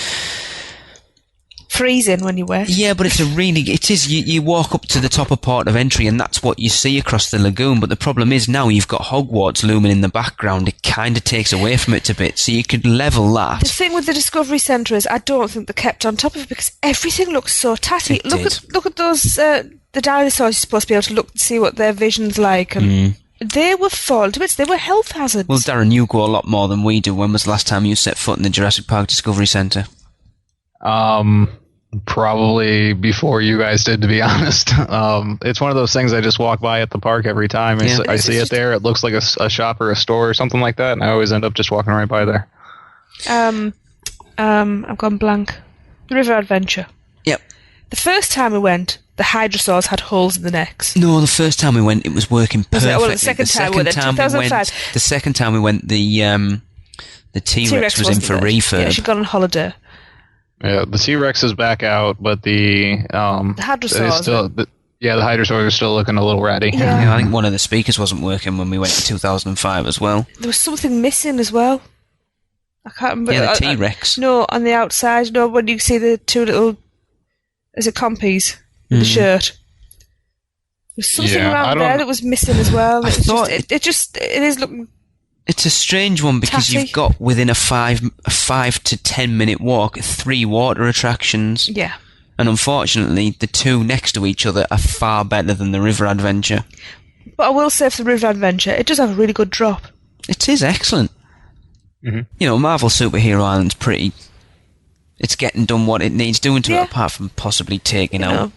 freezing when you wet. Yeah, but it is. You walk up to the top of port of entry and that's what you see across the lagoon, but the problem is now you've got Hogwarts looming in the background. It kind of takes away from it a bit, so you could level that. The thing with the Discovery Centre is I don't think they kept on top of it because everything looks so tatty. Look at those the dinosaurs. You're supposed to be able to look and see what their vision's like, and they were falling to bits. They were health hazards. Well, Darren, you go a lot more than we do. When was the last time you set foot in the Jurassic Park Discovery Centre? Probably before you guys did, to be honest. It's one of those things I just walk by at the park every time. I see it there. It looks like a shop or a store or something like that, and I always end up just walking right by there. I've gone blank. River Adventure. Yep. The first time we went, the hadrosaurs had holes in the necks. No, the first time we went, it was working perfectly. Well, the second time we went, 2005. The second time we went, the T-Rex was in for refurb. Yeah, she'd gone on holiday. Yeah, the T-Rex is back out, but the hadrosaurs. The hadrosaurs are still looking a little ratty. Yeah, I think one of the speakers wasn't working when we went in 2005 as well. There was something missing as well. I can't remember. Yeah, the T-Rex. No, on the outside. No, when you see the two little, is it compies with the shirt? There's something around there that was missing as well. It is looking. It's a strange one because tatty. You've got within a 5 to 10 minute walk 3 water attractions. Yeah. And unfortunately, the two next to each other are far better than the River Adventure. But I will say for the River Adventure, it does have a really good drop. It is excellent. Mm-hmm. You know, Marvel Superhero Island's pretty. It's getting done what it needs doing to it, apart from possibly taking out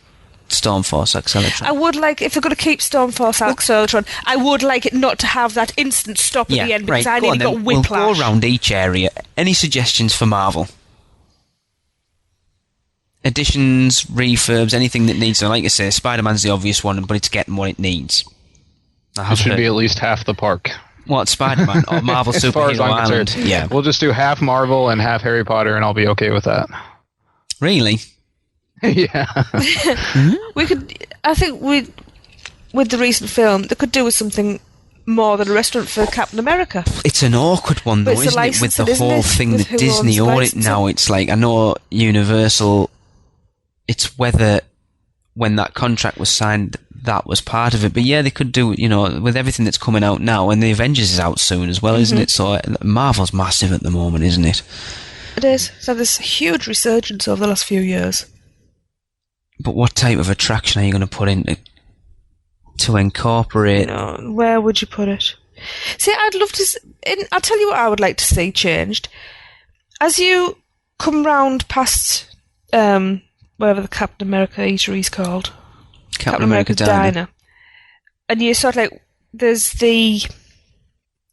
Stormforce Acceleratron. I would like, if they're going to keep Stormforce Acceleratron, I would like it not to have that instant stop at the end because I nearly got whiplash. We'll go around each area. Any suggestions for Marvel? Additions, refurbs, anything that needs, like I say, Spider-Man's the obvious one, but it's getting what it needs. It should be at least half the park. What, Spider-Man or Marvel Superhero Island? Yeah. We'll just do half Marvel and half Harry Potter, and I'll be okay with that. Really? Yeah. We could, I think with the recent film, they could do with something more than a restaurant for Captain America. It's an awkward one, though, isn't it? With the whole thing that Disney own it now, it's like, I know Universal, it's whether when that contract was signed, that was part of it. But yeah, they could do, you know, with everything that's coming out now, and the Avengers is out soon as well, isn't it? So Marvel's massive at the moment, isn't it? It is. So there's huge resurgence over the last few years. But what type of attraction are you going to put in to incorporate? Where would you put it? See, I'd love to. I'll tell you what I would like to see changed. As you come round past wherever the Captain America eatery is called, Captain America's Diner, and you sort of like there's the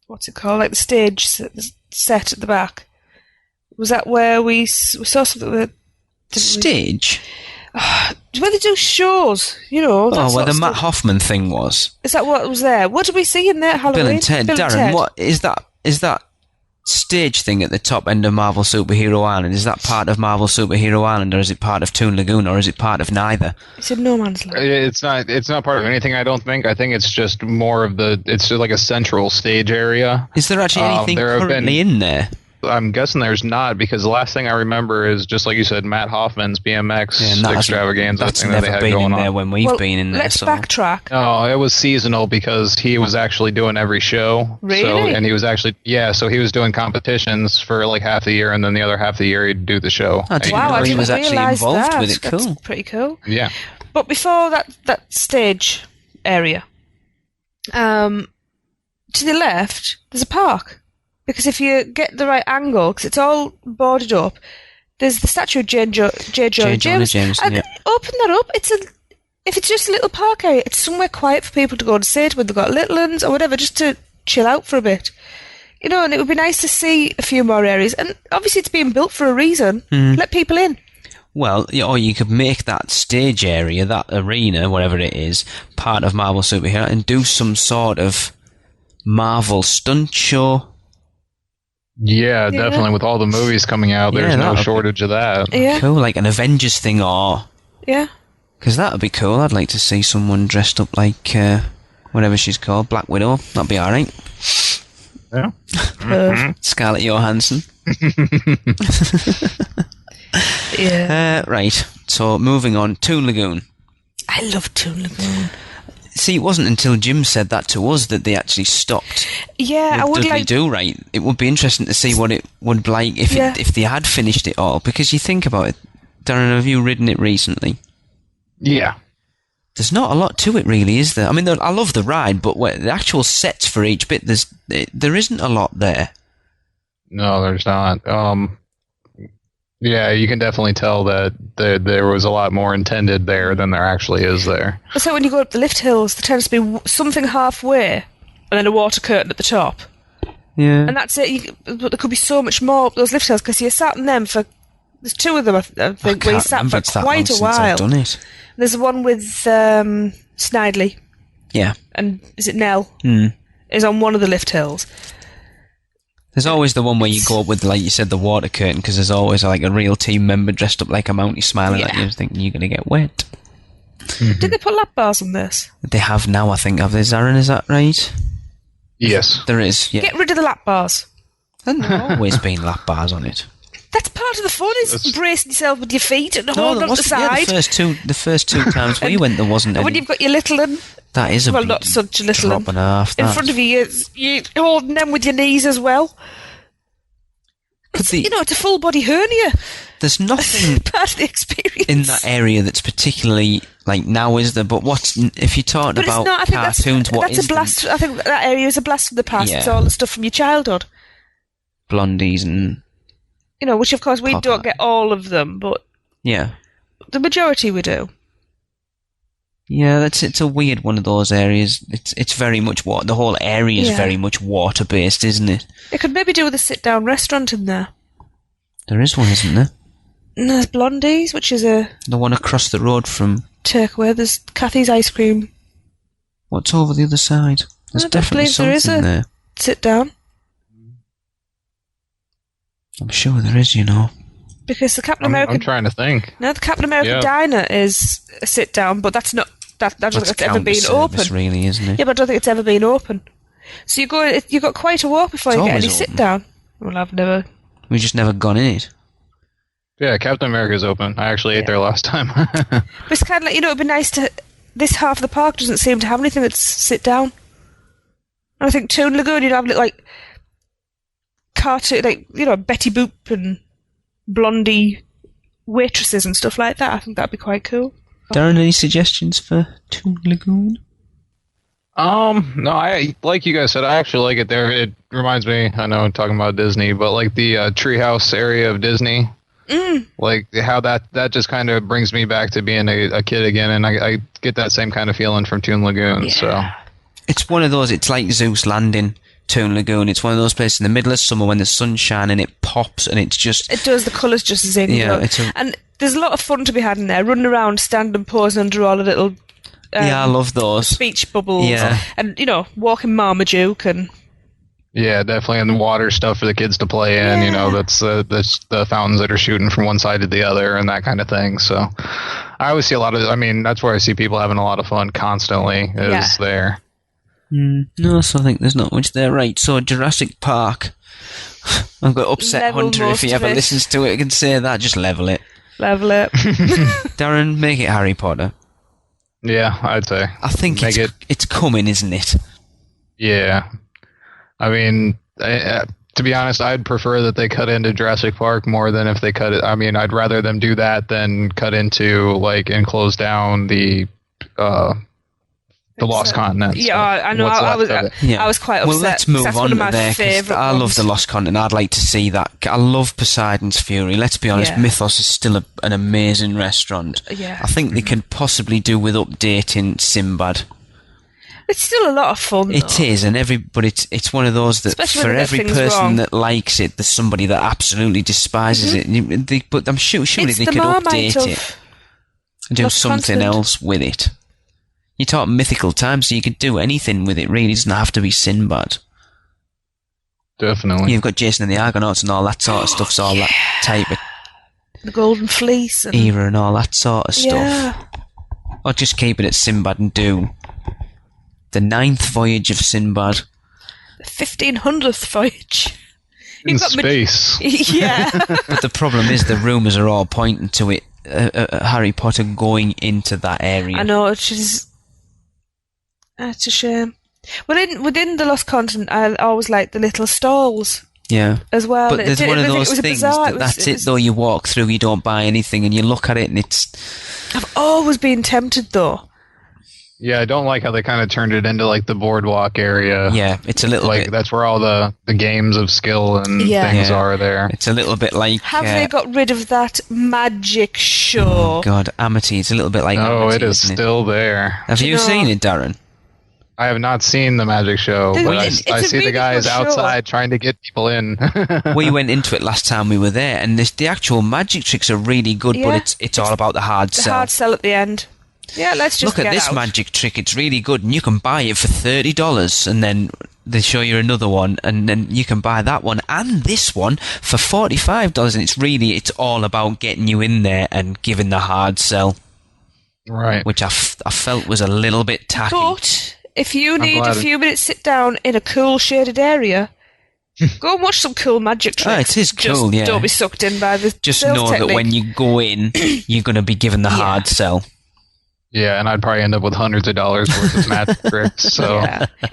what's it called, like the stage set at the back. Was that where we saw something that stage? where they do shows, you know. That Oh, sort where the of Matt stuff. Hoffman thing was. Is that what was there? What did we see in there? Halloween. Bill and Ted. Darren, what is that? Is that stage thing at the top end of Marvel Superhero Island? Is that part of Marvel Superhero Island, or is it part of Toon Lagoon, or is it part of neither? It's in No Man's Land. It's not part of anything, I don't think. I think it's just more of it's just like a central stage area. Is there actually anything currently in there? I'm guessing there's not, because the last thing I remember is, just like you said, Matt Hoffman's BMX extravaganza That's thing that they never had been going in there on. when we've been in there. Let's So. backtrack. No, it was seasonal because he was actually doing every show. Really? So, and he was actually, so he was doing competitions for like half the year, and then the other half of the year he'd do the show. I didn't Wow, know I he didn't was actually realise involved that. with it. Cool. That's pretty cool. Yeah. But before that stage area, to the left, there's a park. Because if you get the right angle, because it's all boarded up, there's the statue of J. Jonah Jameson. And open that up. If it's just a little park area, it's somewhere quiet for people to go and sit when they've got little ones or whatever, just to chill out for a bit. You know, and it would be nice to see a few more areas. And obviously it's being built for a reason. Let people in. Well, or you could make that stage area, that arena, whatever it is, part of Marvel Superhero and do some sort of Marvel stunt show. Yeah, definitely. With all the movies coming out, there's no shortage of that. Yeah. Cool, like an Avengers thing, or... Yeah. Because that would be cool. I'd like to see someone dressed up like, whatever she's called, Black Widow. That'd be alright. Yeah. Scarlett Johansson. Yeah. Right, so moving on. Toon Lagoon. I love Toon Lagoon. See, it wasn't until Jim said that to us that they actually stopped. Yeah, I would Dudley like... Do Right. It would be interesting to see what it would be like if they had finished it all. Because you think about it, Darren, have you ridden it recently? Yeah. There's not a lot to it, really, is there? I mean, I love the ride, but the actual sets for each bit, there isn't a lot there. No, there's not. Yeah, you can definitely tell that there was a lot more intended there than there actually is there. So when you go up the lift hills, there tends to be something halfway and then a water curtain at the top. Yeah. And that's it. But there could be so much more up those lift hills because you sat in them for... There's two of them, I think, where you sat for quite a while. I've done it. There's the one with Snidely. Yeah. And is it Nell? Is on one of the lift hills. There's always the one where you go up with, like you said, the water curtain, because there's always like a real team member dressed up like a Mountie smiling at you, thinking you're going to get wet. Did they put lap bars on this? They have now, I think. Have they, Zarin? Is that right? Yes. There is, yeah. Get rid of the lap bars. And there have always been lap bars on it. That's part of the fun, is bracing yourself with your feet and holding on the Yeah, side. the first two times we went, there wasn't any. When you've got your little one... That is a well, not such a little drop and a half. In front of you, you're holding them with your knees as well. You know, it's a full body hernia. There's nothing part of the experience in that area that's particularly like now, is there? But if you're talking about cartoons, that's a blast. I think that area is a blast from the past. Yeah. It's all the stuff from your childhood. Blondies and which of course we don't get all of them, but the majority we do. Yeah, it's a weird one of those areas. It's very much the whole area is very much water based, isn't it? It could maybe do with a sit down restaurant in there. There is one, isn't there? And there's Blondie's, which is the one across the road from Turkway. There's Kathy's ice cream. What's over the other side? There's definitely something there. Sit down. I'm sure there is, Because the Captain America... I'm trying to think. No, the Captain America diner is a sit down, but that's not... I don't think it's ever been open. Really, isn't it? Yeah, but I don't think it's ever been open. So you've got quite a walk before you get any sit down. Well, We've just never gone in it. Yeah, Captain America's open. I actually ate there last time. But it's kind of like, it'd be nice to... This half of the park doesn't seem to have anything that's sit down. And I think Toon Lagoon, you'd have like cartoon, like, Betty Boop and Blondie waitresses and stuff like that. I think that'd be quite cool. Darren, any suggestions for Toon Lagoon? No, I like you guys said, I actually like it there. It reminds me, I know I'm talking about Disney, but like the treehouse area of Disney. Like how that just kind of brings me back to being a kid again, and I get that same kind of feeling from Toon Lagoon. So it's one of those. It's like Zeus Landing Toon Lagoon. It's one of those places in the middle of summer when the sun's shining, it pops, and it's just... It does, the colours just zing. Yeah, and there's a lot of fun to be had in there, running around, standing and posing under all the little... I love those. Speech bubbles. Yeah. And, walking Marmaduke and... Yeah, definitely, and the water stuff for the kids to play in. Yeah. That's the fountains that are shooting from one side to the other and that kind of thing. So, I always see a lot of. I mean, that's where I see people having a lot of fun constantly. Is there? No, so I think there's not much there. Right. So Jurassic Park. I've got Upset Level Hunter. If he ever listens to it, I can say that. Just level it. Level it. Darren, make it Harry Potter. Yeah, I'd say. I think it's coming, isn't it? Yeah. I mean, to be honest, I'd prefer that they cut into Jurassic Park more than if they cut it. I mean, I'd rather them do that than cut into, and close down the Lost Continent. Yeah, I know. I was quite upset. Well, let's move that's on one of to my there, 'cause I love the Lost Continent. I'd like to see that. I love Poseidon's Fury. Let's be honest, Mythos is still an amazing restaurant. Yeah. I think they can possibly do with updating Sinbad. It's still a lot of fun, though. It is, but it's one of those that Especially for every person wrong. that likes it, there's somebody that absolutely despises it. But I'm surely they could update it and do something else with it. You talk mythical times, so you could do anything with it, really. It doesn't have to be Sinbad. Definitely. You've got Jason and the Argonauts and all that sort of stuff, so all that type of... The Golden Fleece. And... era and all that sort of stuff. Or just keep it at Sinbad and do the 9th voyage of Sinbad. The 1500th voyage. In space. Yeah. But the problem is the rumours are all pointing to it, Harry Potter going into that area. I know, it's a shame. Within the Lost Continent, I always liked the little stalls. Yeah. As well. But there's one of those things that's it though, you walk through, you don't buy anything, and you look at it and it's... I've always been tempted though. Yeah, I don't like how they kind of turned it into the boardwalk area. Yeah, it's a little bit... that's where all the games of skill and things are there. It's a little bit like... Have they got rid of that magic show? Oh God, Amity. It's a little bit like Amity, it is still there. Have you seen it, Darren? I have not seen the magic show, but I see really the guys outside trying to get people in. We went into it last time we were there, and the actual magic tricks are really good, but it's all about the hard sell. The hard sell at the end. Yeah, let's just look at this magic trick. It's really good, and you can buy it for $30, and then they show you another one, and then you can buy that one and this one for $45, and it's all about getting you in there and giving the hard sell. Right. Which I felt was a little bit tacky. But if you need a few minutes sit down in a cool shaded area, go and watch some cool magic tricks. Oh, it is cool, yeah. Don't be sucked in by the Just know technique. that when you go in, you're going to be given the hard sell. Yeah, and I'd probably end up with hundreds of dollars worth of magic tricks. So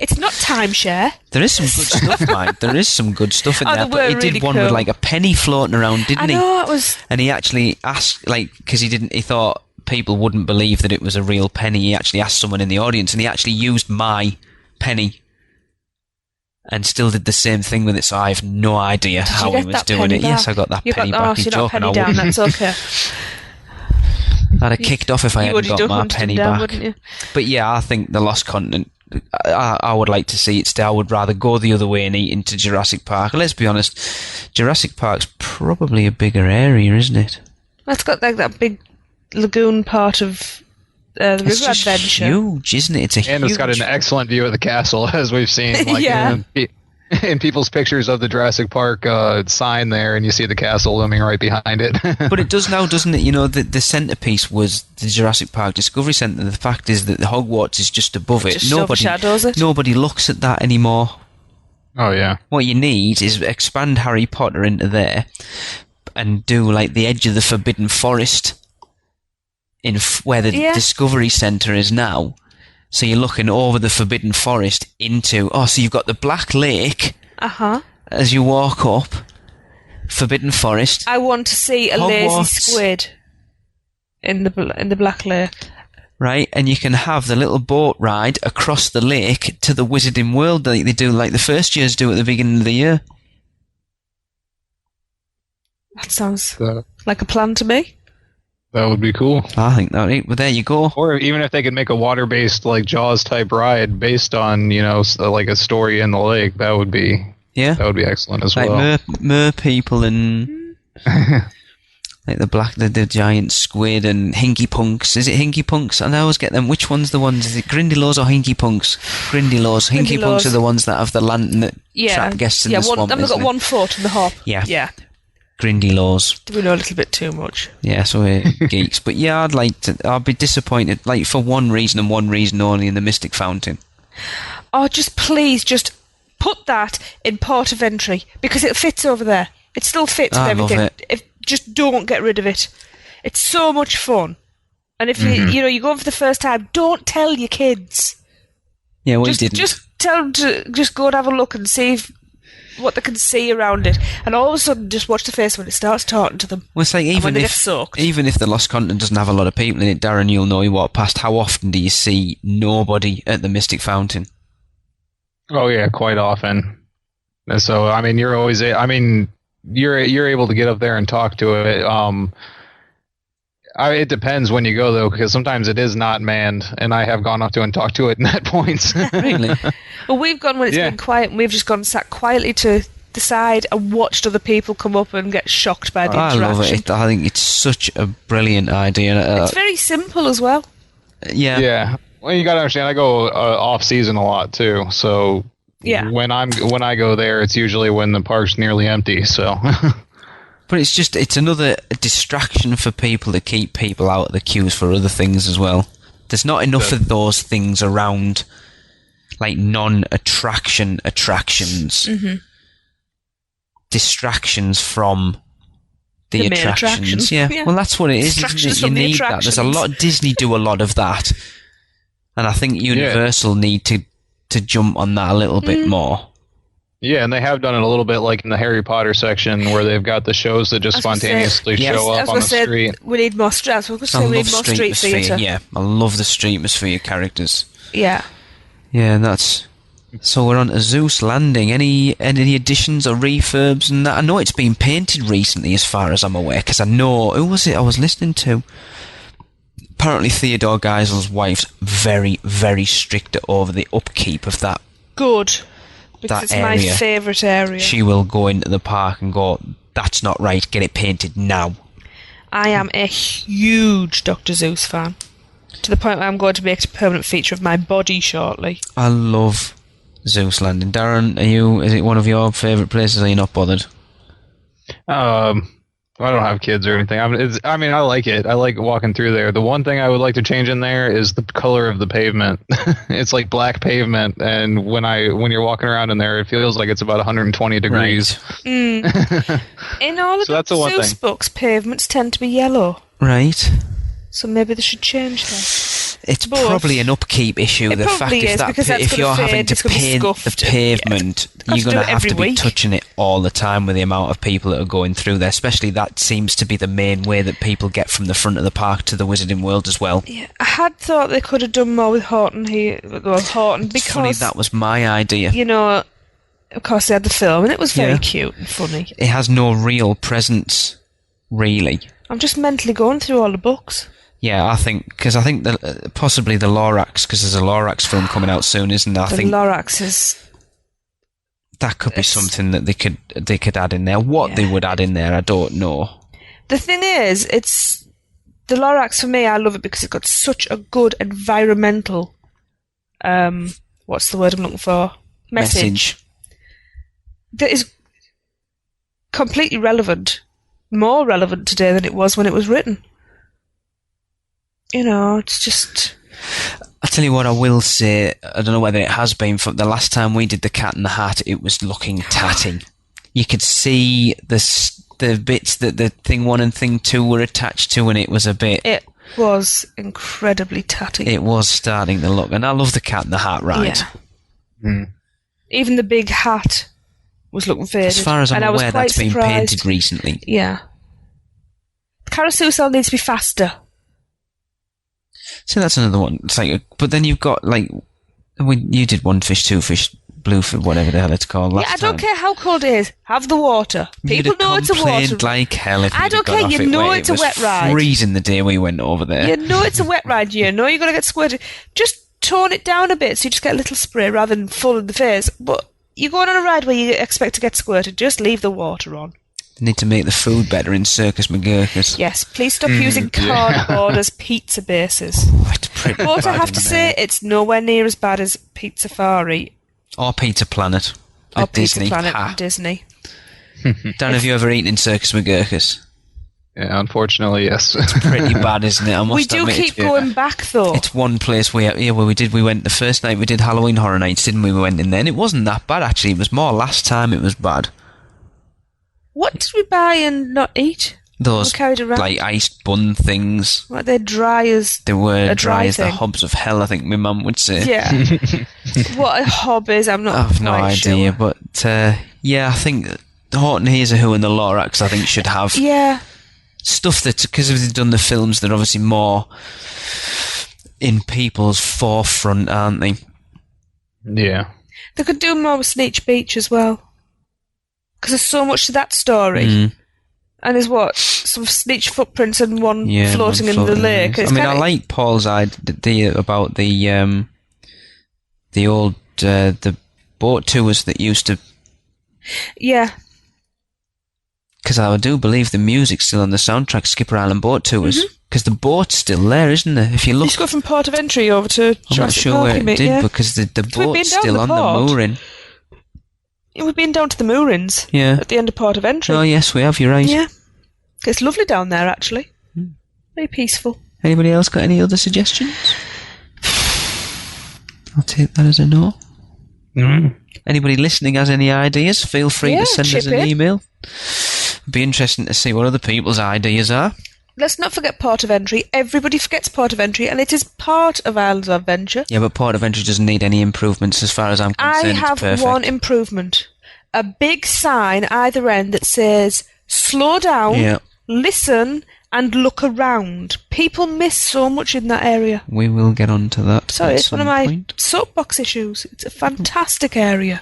it's not timeshare. There is some good stuff, Mike. There is some good stuff in there. But he really did one cool. with a penny floating around, didn't he? I know, it was... And he actually asked, because he thought people wouldn't believe that it was a real penny. He actually asked someone in the audience, and he actually used my penny and still did the same thing with it. So I have no idea how he was doing it. Back? Yes, I got that penny back. He's joking. I wouldn't. That's okay. I'd have kicked off if I hadn't got my penny back. Wouldn't you? But yeah, I think the Lost Continent, I would like to see it stay. I would rather go the other way and eat into Jurassic Park. Let's be honest, Jurassic Park's probably a bigger area, isn't it? It's got that big lagoon part of the River just Adventure. Huge, isn't it? It's got an excellent view of the castle, as we've seen. In people's pictures of the Jurassic Park sign there, and you see the castle looming right behind it. But it does now, doesn't it? The centrepiece was the Jurassic Park Discovery Centre. The fact is that the Hogwarts is just above it. Just overshadows it. Nobody looks at that anymore. Oh, yeah. What you need is expand Harry Potter into there and do the edge of the Forbidden Forest where the Discovery Centre is now. So you're looking over the Forbidden Forest into... so you've got the Black Lake as you walk up, Forbidden Forest. I want to see a lazy squid in the Black Lake. Right, and you can have the little boat ride across the lake to the Wizarding World like they do, like the first years do at the beginning of the year. That sounds like a plan to me. That would be cool. I think that would. Well, there you go. Or even if they could make a water-based, like, Jaws-type ride based on, like a story in the lake, that would be excellent as well. Like mer people and like the giant squid and hinky punks. Is it hinky punks? And I always get them. Which one's the ones? Is it Grindylows or hinky punks? Grindylows. Hinky punks are the ones that have the lantern that trap guests in the swamp. They've got one foot in the hop. Yeah. Grindylows. Do we know a little bit too much? Yeah, so we're geeks. But yeah, I'd be disappointed, like, for one reason and one reason only, in the Mystic Fountain. Oh, please put that in port of entry, because it fits over there. It still fits with everything. Love it. Just don't get rid of it. It's so much fun. And if you go for the first time, don't tell your kids. Yeah, well, you didn't. Just tell them to just go and have a look and see what they can see around it, and all of a sudden just watch the face when it starts talking to them. Well, it's like even if the Lost Continent doesn't have a lot of people in it, Darren, you'll know you walk past. How often do you see nobody at the Mystic Fountain? Oh yeah, quite often. And so I mean, you're able to get up there and talk to it. It depends when you go though, because sometimes it is not manned, and I have gone up to and talked to it at points. Really? Well, we've gone when it's been quiet, and we've just gone and sat quietly to the side and watched other people come up and get shocked by the interaction. I love it. I think it's such a brilliant idea. It's very simple as well. Yeah. Yeah. Well, you got to understand, I go off season a lot too, so when I go there, it's usually when the park's nearly empty. So. But it's another distraction for people to keep people out of the queues for other things as well. There's not enough of those things around, like non-attractions. Mm-hmm. Distractions from the attractions. Yeah. Well, that's what it is, isn't it? You need that. There's a lot. Disney do a lot of that, and I think Universal need to jump on that a little bit more. Yeah, and they have done it a little bit, like in the Harry Potter section, where they've got the shows that just spontaneously show up on the street. We need more street. We need more street theatre. Yeah, I love the streetmosphere characters. Yeah. Yeah, so we're on to Zeus Landing. Any additions or refurbs and that? I know it's been painted recently, as far as I'm aware, because I know, who was it I was listening to? Apparently Theodore Geisel's wife's very, very strict over the upkeep of that. Good. Because it's my favourite area. She will go into the park and go, that's not right, get it painted now. I am a huge Dr. Zeus fan, to the point where I'm going to make it a permanent feature of my body shortly. I love Zeus Landing. Darren, is it one of your favourite places, or are you not bothered? I don't have kids or anything. I like it. I like walking through there. The one thing I would like to change in there is the color of the pavement. It's like black pavement, and when you're walking around in there, it feels like it's about 120 degrees. Right. In all of the Zeus books, pavements tend to be yellow. Right. So maybe they should change that. It's probably an upkeep issue. The fact if you're having to paint the pavement, you're going to have to be touching it all the time with the amount of people that are going through there. Especially that seems to be the main way that people get from the front of the park to the Wizarding World as well. Yeah, I had thought they could have done more with Horton here. Well, Horton, because it's funny, that was my idea. Of course they had the film, and it was very cute and funny. It has no real presence, really. I'm just mentally going through all the books. Yeah, I think possibly the Lorax, because there's a Lorax film coming out soon, isn't there? Lorax is... That could be something that they could add in there. What they would add in there, I don't know. The thing is, it's... The Lorax, for me, I love it because it's got such a good environmental... what's the word I'm looking for? Message. That is completely relevant. More relevant today than it was when it was written. It's just... I'll tell you what I will say, I don't know whether it has been, for the last time we did the Cat in the Hat, it was looking tatty. You could see the bits that the Thing 1 and Thing 2 were attached to, and it was a bit... It was incredibly tatty. It was starting to look, and I love the Cat in the Hat ride. Yeah. Mm. Even the big hat was looking faded. As far as I'm aware, that's been painted recently. Yeah. Carousel needs to be faster. So that's another one. It's like, but then you've got, like, when you did One Fish, Two Fish, Blueford, whatever the hell it's called. Yeah, I don't care how cold it is. Have the water. People know it's a water. Like hell if I don't care. You know it's a wet ride. It was freezing the day we went over there. You know it's a wet ride. You know you're going to get squirted. Just tone it down a bit so you just get a little spray rather than full in the face. But you're going on a ride where you expect to get squirted. Just leave the water on. Need to make the food better in Circus McGurkus. Yes, please stop using cardboard as pizza bases. But I have to say, it's nowhere near as bad as Pizza Safari. Or Pizza Planet. Or Pizza Disney. Planet and Disney. Dan, have you ever eaten in Circus McGurkus? Yeah, unfortunately, yes. It's pretty bad, isn't it? I must we do admit, keep going back, though. It's one place where we went the first night we did Halloween Horror Nights, didn't we? We went in there, and it wasn't that bad, actually. It was more last time it was bad. What did we buy and not eat? Those, carried around? like, iced bun things. What, they're dry as They were a dry as the thing. hobs of hell, I think my mum would say. Yeah. What a hob is, I'm not I've no quite idea, sure. but yeah, I think Horton Hears a Who and the Lorax, I think, should have Yeah. stuff that, because they've done the films, they're obviously more in people's forefront, aren't they? Yeah. They could do more with Sneech Beach as well. Because there's so much to that story. And there's what? Some Sneech footprints and one floating in the lake. I mean, I like Paul's idea about the old the boat tours that used to... Yeah. Because I do believe the music's still on the soundtrack, Skipper Island boat tours. Because the boat's still there, isn't there? If you look... You just go from Port of Entry over to I'm not Jurassic sure Park, where it mate, did, yeah. because the we've been boat's down still the on port. the mooring. Yeah, we've been down to the moorings. Yeah. At the end of Port of Entry. Oh, yes, we have, you're right. Yeah. It's lovely down there, actually. Very peaceful. Anybody else got any other suggestions? I'll take that as a no. Anybody listening has any ideas? Feel free to send us an email. It'd be interesting to see what other people's ideas are. Let's not forget Port of Entry. Everybody forgets Port of Entry, and it is part of Islands of Adventure. Yeah, but Port of Entry doesn't need any improvements as far as I'm concerned. I It's have perfect. one improvement. A big sign either end that says, slow down, listen, and look around. People miss so much in that area. We will get on to that. Sorry, at it's one of some my point. soapbox issues. It's a fantastic area.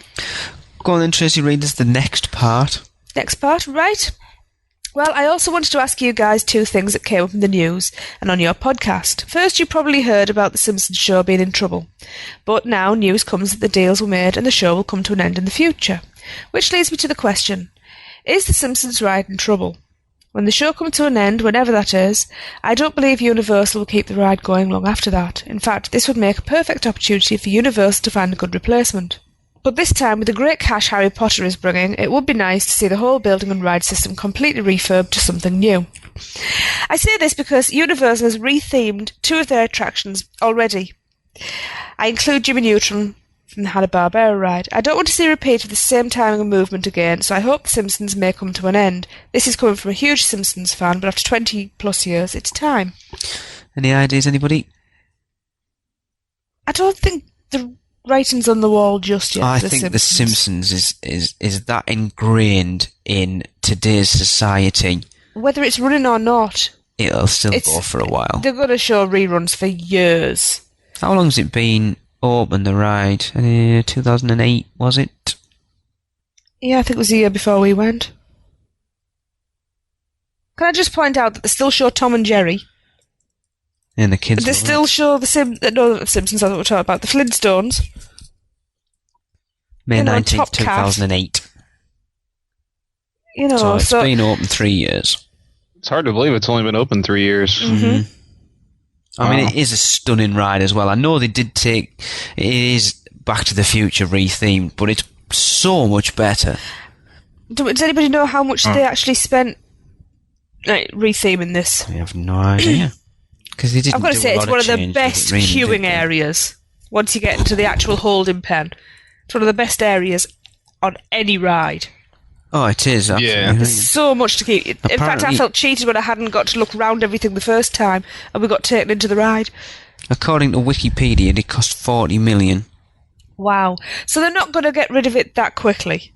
Go on then, Tracy, read us the next part. Next part, right. Well, I also wanted to ask you guys two things that came up in the news and on your podcast. First, you probably heard about the Simpson show being in trouble. But now news comes that the deals were made and the show will come to an end in the future. Which leads me to the question, is the Simpsons ride in trouble? When the show comes to an end, whenever that is, I don't believe Universal will keep the ride going long after that. In fact, this would make a perfect opportunity for Universal to find a good replacement. But this time, with the great cash Harry Potter is bringing, it would be nice to see the whole building and ride system completely refurbed to something new. I say this because Universal has rethemed two of their attractions already. I include Jimmy Neutron from the Hanna-Barbera ride. I don't want to see a repeat of the same timing and movement again, so I hope The Simpsons may come to an end. This is coming from a huge Simpsons fan, but after 20 plus years, it's time. Any ideas, anybody? I don't think the writing's on the wall just yet. I think The Simpsons is that ingrained in today's society. Whether it's running or not, It'll still go for a while. They're going to show reruns for years. How long's it been open, the ride? 2008, was it? Yeah, I think it was the year before we went. Can I just point out that they still show Tom and Jerry? And the kids. They still show the Simpsons, I thought we were talking about. The Flintstones. May 19th, Top Cat. 2008. You know, So it's been open 3 years. It's hard to believe it's only been open 3 years. Mm-hmm. I mean, it is a stunning ride as well. I know they did take... It is Back to the Future rethemed, but it's so much better. Does anybody know how much they actually spent retheming this? I have no idea. Because they didn't I've got to do say, a it's lot one of the changes, best really, did queuing they? areas. Once you get into the actual holding pen. It's one of the best areas on any ride. Oh, it is, absolutely. Yeah. There's so much to keep. In fact, I Apparently- felt cheated when I hadn't got to look round everything the first time and we got taken into the ride. According to Wikipedia, it cost $40 million. Wow. So they're not going to get rid of it that quickly.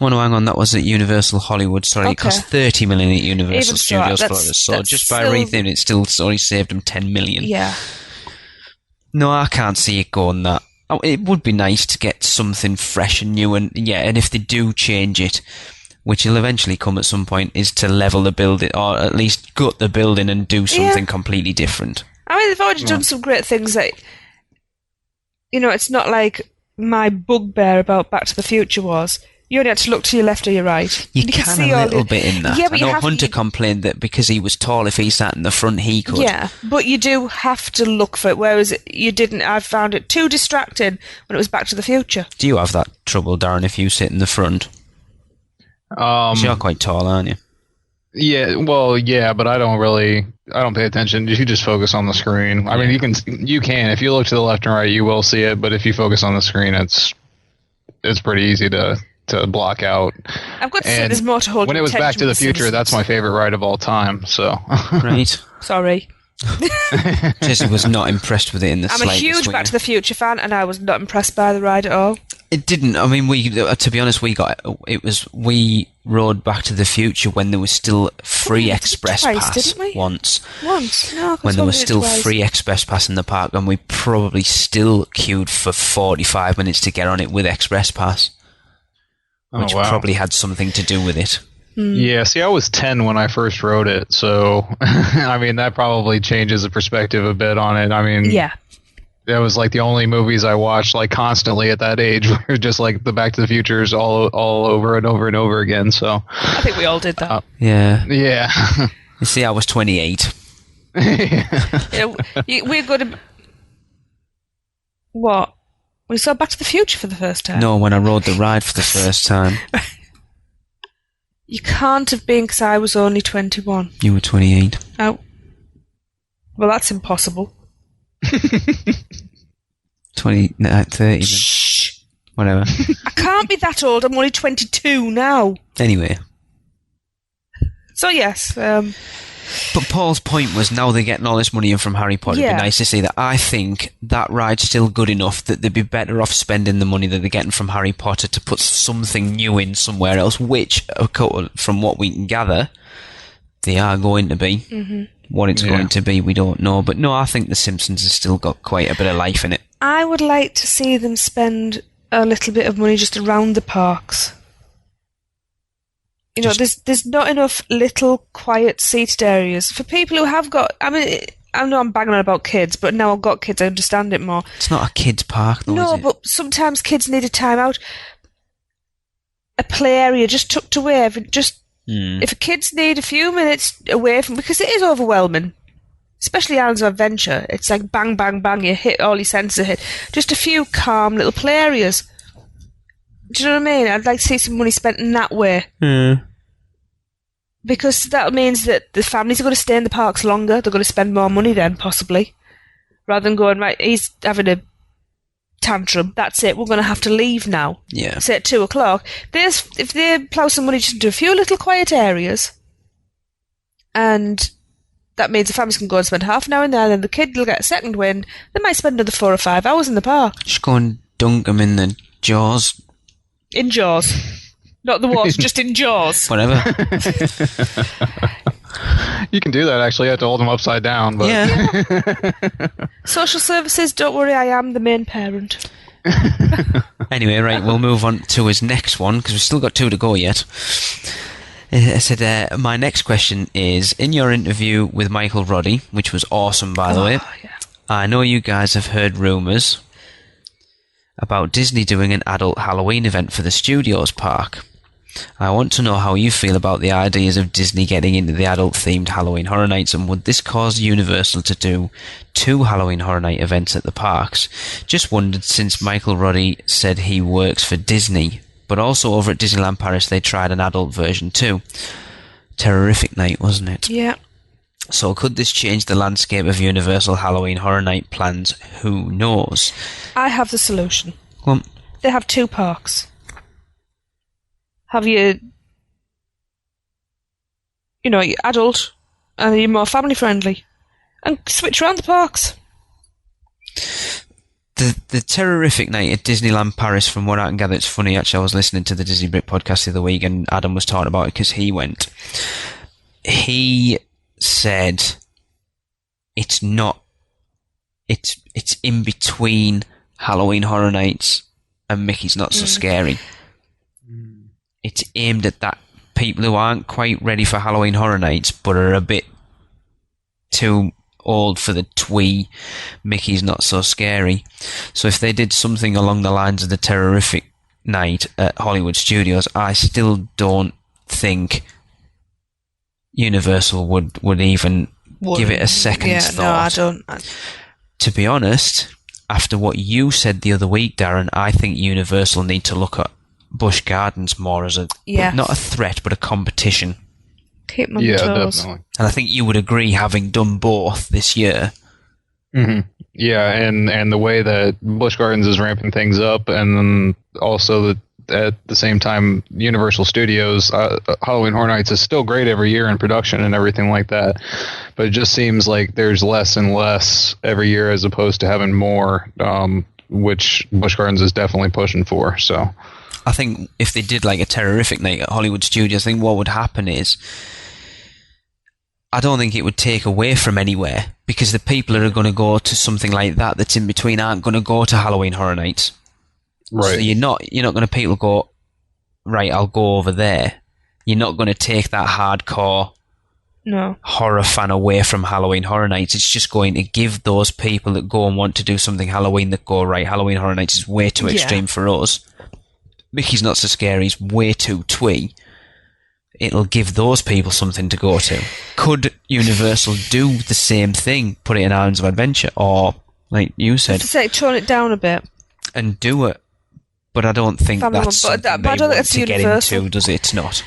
Oh no, hang on, that was at Universal Hollywood. Sorry, It cost $30 million at Universal Even so, Studios that's- Florida. So that's just by still- retheming it, still only saved them $10 million. Yeah. No, I can't see it going that. it would be nice to get something fresh and new, and if they do change it, which will eventually come at some point, is to level the building, or at least gut the building and do something completely different. I mean, they've already done some great things that, it's not like my bugbear about Back to the Future was. You only had to look to your left or your right. You can see a little bit in that. Yeah, but I know Hunter complained that because he was tall, if he sat in the front, he could. Yeah, but you do have to look for it, whereas you didn't. I found it too distracting when it was Back to the Future. Do you have that trouble, Darren, if you sit in the front? You're quite tall, aren't you? Yeah, well, yeah, but I don't pay attention. You just focus on the screen. I mean, you can. If you look to the left and right, you will see it, but if you focus on the screen, it's pretty easy to block out. I've got to say there's more to hold. When it was Back to the Future, that's my favorite ride of all time, so. Right. Sorry. Jesse was not impressed with it in the I'm slightest. a huge Back to the Future fan, and I was not impressed by the ride at all. It didn't. I mean, to be honest, we rode Back to the Future when there was still free express pass. Didn't we? Once. No, when there was still free express pass in the park, and we probably still queued for 45 minutes to get on it with express pass, which probably had something to do with it. Yeah, see, I was 10 when I first rode it, so I mean that probably changes the perspective a bit on it. I mean, that was like the only movies I watched like constantly at that age were just like the Back to the Futures all over and over and over again. So I think we all did that. Yeah. You see, I was 28. We're good. What? We saw Back to the Future for the first time. No, when I rode the ride for the first time. You can't have been, because I was only 21. You were 28. Oh. Well, that's impossible. 30 then. Shh. Whatever. I can't be that old. I'm only 22 now. Anyway. So, yes. But Paul's point was, now they're getting all this money in from Harry Potter. It'd be nice to see that. I think that ride's still good enough that they'd be better off spending the money that they're getting from Harry Potter to put something new in somewhere else, which, from what we can gather, they are going to be. Mm-hmm. What it's going to be, we don't know. But no, I think The Simpsons has still got quite a bit of life in it. I would like to see them spend a little bit of money just around the parks. There's not enough little quiet seated areas for people who have got. I mean, I know I'm banging on about kids, but now I've got kids, I understand it more. It's not a kids' park, though. No, is it? but sometimes kids need a time out. A play area just tucked away. If kids need a few minutes away from, because it is overwhelming, especially Islands of Adventure. It's like bang, bang, bang. You hit all your senses are hit. Just a few calm little play areas. Do you know what I mean? I'd like to see some money spent in that way. Because that means that the families are going to stay in the parks longer. They're going to spend more money then, possibly. Rather than going, right, he's having a tantrum. That's it. We're going to have to leave now. Yeah. Say at 2:00. If they plough some money just into a few little quiet areas, and that means the families can go and spend half an hour in there, then the kid will get a second wind. They might spend another 4 or 5 hours in the park. Just go and dunk them in the Jaws. In Jaws. Not the water, just in Jaws. Whatever. You can do that, actually. You have to hold them upside down. But Yeah. Social services, don't worry, I am the main parent. Anyway, right, we'll move on to his next one, because we've still got 2 to go yet. I said, my next question is, in your interview with Michael Roddy, which was awesome, by the way, I know you guys have heard rumours about Disney doing an adult Halloween event for the Studios park. I want to know how you feel about the ideas of Disney getting into the adult-themed Halloween Horror Nights, and would this cause Universal to do 2 Halloween Horror Night events at the parks? Just wondered, since Michael Roddy said he works for Disney, but also over at Disneyland Paris they tried an adult version too. Terrorific Night, wasn't it? Yeah. So could this change the landscape of Universal Halloween Horror Night plans? Who knows? I have the solution. Well, They have 2 parks. Have your adult, and you're more family friendly, and switch around the parks. The Terrorific Night at Disneyland Paris, from what I can gather, it's funny actually. I was listening to the Disney Brit podcast the other week, and Adam was talking about it because he went. He said it's not. It's in between Halloween Horror Nights and Mickey's Not So Scary. It's aimed at that people who aren't quite ready for Halloween Horror Nights but are a bit too old for the twee Mickey's Not So Scary. So if they did something along the lines of the Terrorific Night at Hollywood Studios, I still don't think Universal would even give it a second thought. No, I don't. To be honest, after what you said the other week, Darren, I think Universal need to look at Busch Gardens more as not a threat, but a competition. Keep them on the toes. Definitely. And I think you would agree, having done both this year. Mm-hmm. Yeah, and the way that Busch Gardens is ramping things up, and then also at the same time, Universal Studios, Halloween Horror Nights is still great every year in production and everything like that, but it just seems like there's less and less every year as opposed to having more, which Busch Gardens is definitely pushing for. So I think if they did like a Terrorific Night at Hollywood Studios, I think what would happen is, I don't think it would take away from anywhere, because the people that are going to go to something like that that's in between aren't going to go to Halloween Horror Nights. Right. So you're not going to people go, right, I'll go over there. You're not going to take that hardcore horror fan away from Halloween Horror Nights. It's just going to give those people that go and want to do something Halloween that go, right, Halloween Horror Nights is way too extreme for us. Mickey's Not So Scary is way too twee. It'll give those people something to go to. Could Universal do the same thing, put it in Islands of Adventure, or, like you said, tone it down a bit and do it? But I don't think that's something they want to get into, does it? It's not.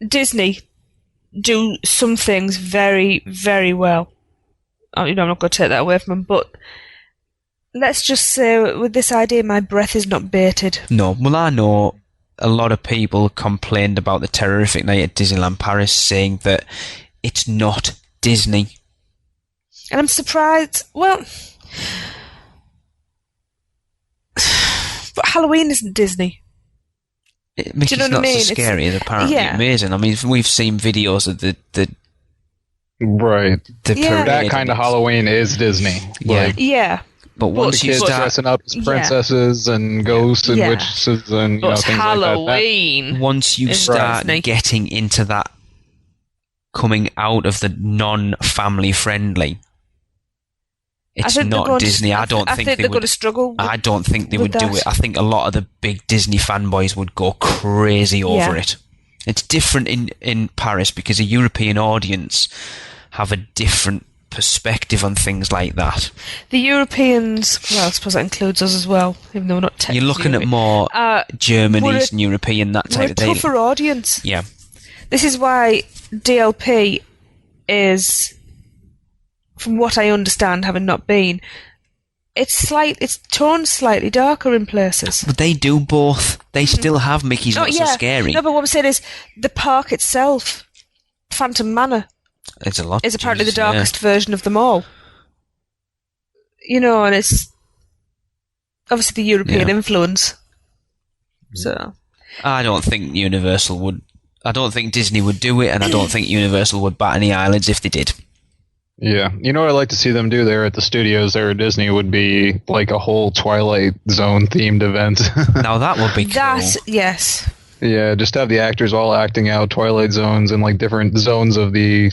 Disney do some things very, very well. I'm not going to take that away from them, but let's just say with this idea, my breath is not bated. No, well, I know a lot of people complained about the Terrorific Night at Disneyland Paris, saying that it's not Disney. And I'm surprised. Well, but Halloween isn't Disney. Mickey's Not So Scary is apparently amazing. I mean, we've seen videos of the right. The parade. That kind of Halloween is Disney. Yeah. But once you start dressing up as princesses and ghosts and witches and things Halloween, like that. Once you start getting into that, coming out of the non-family friendly, it's not Disney. I don't think they're going to struggle. I don't think they would do it. I think a lot of the big Disney fanboys would go crazy over it. It's different in Paris because a European audience have a different perspective on things like that. The Europeans, well, I suppose that includes us as well, even though we're not technically. You're looking at more German, Eastern European, that type of thing. We're a tougher audience. Yeah. This is why DLP is, from what I understand, having not been, it's toned slightly darker in places. But they do both. They still have Mickey's Not So Scary. No, but what I'm saying is the park itself, Phantom Manor, it's a lot. Is apparently the darkest version of them all. And it's obviously the European influence. So I don't think Universal would. I don't think Disney would do it, and I don't think Universal would bat any eyelids if they did. Yeah, what I'd like to see them do there at the studios there at Disney would be like a whole Twilight Zone themed event. Now that would be cool. Yes. Yeah, just have the actors all acting out Twilight Zones and like different zones of the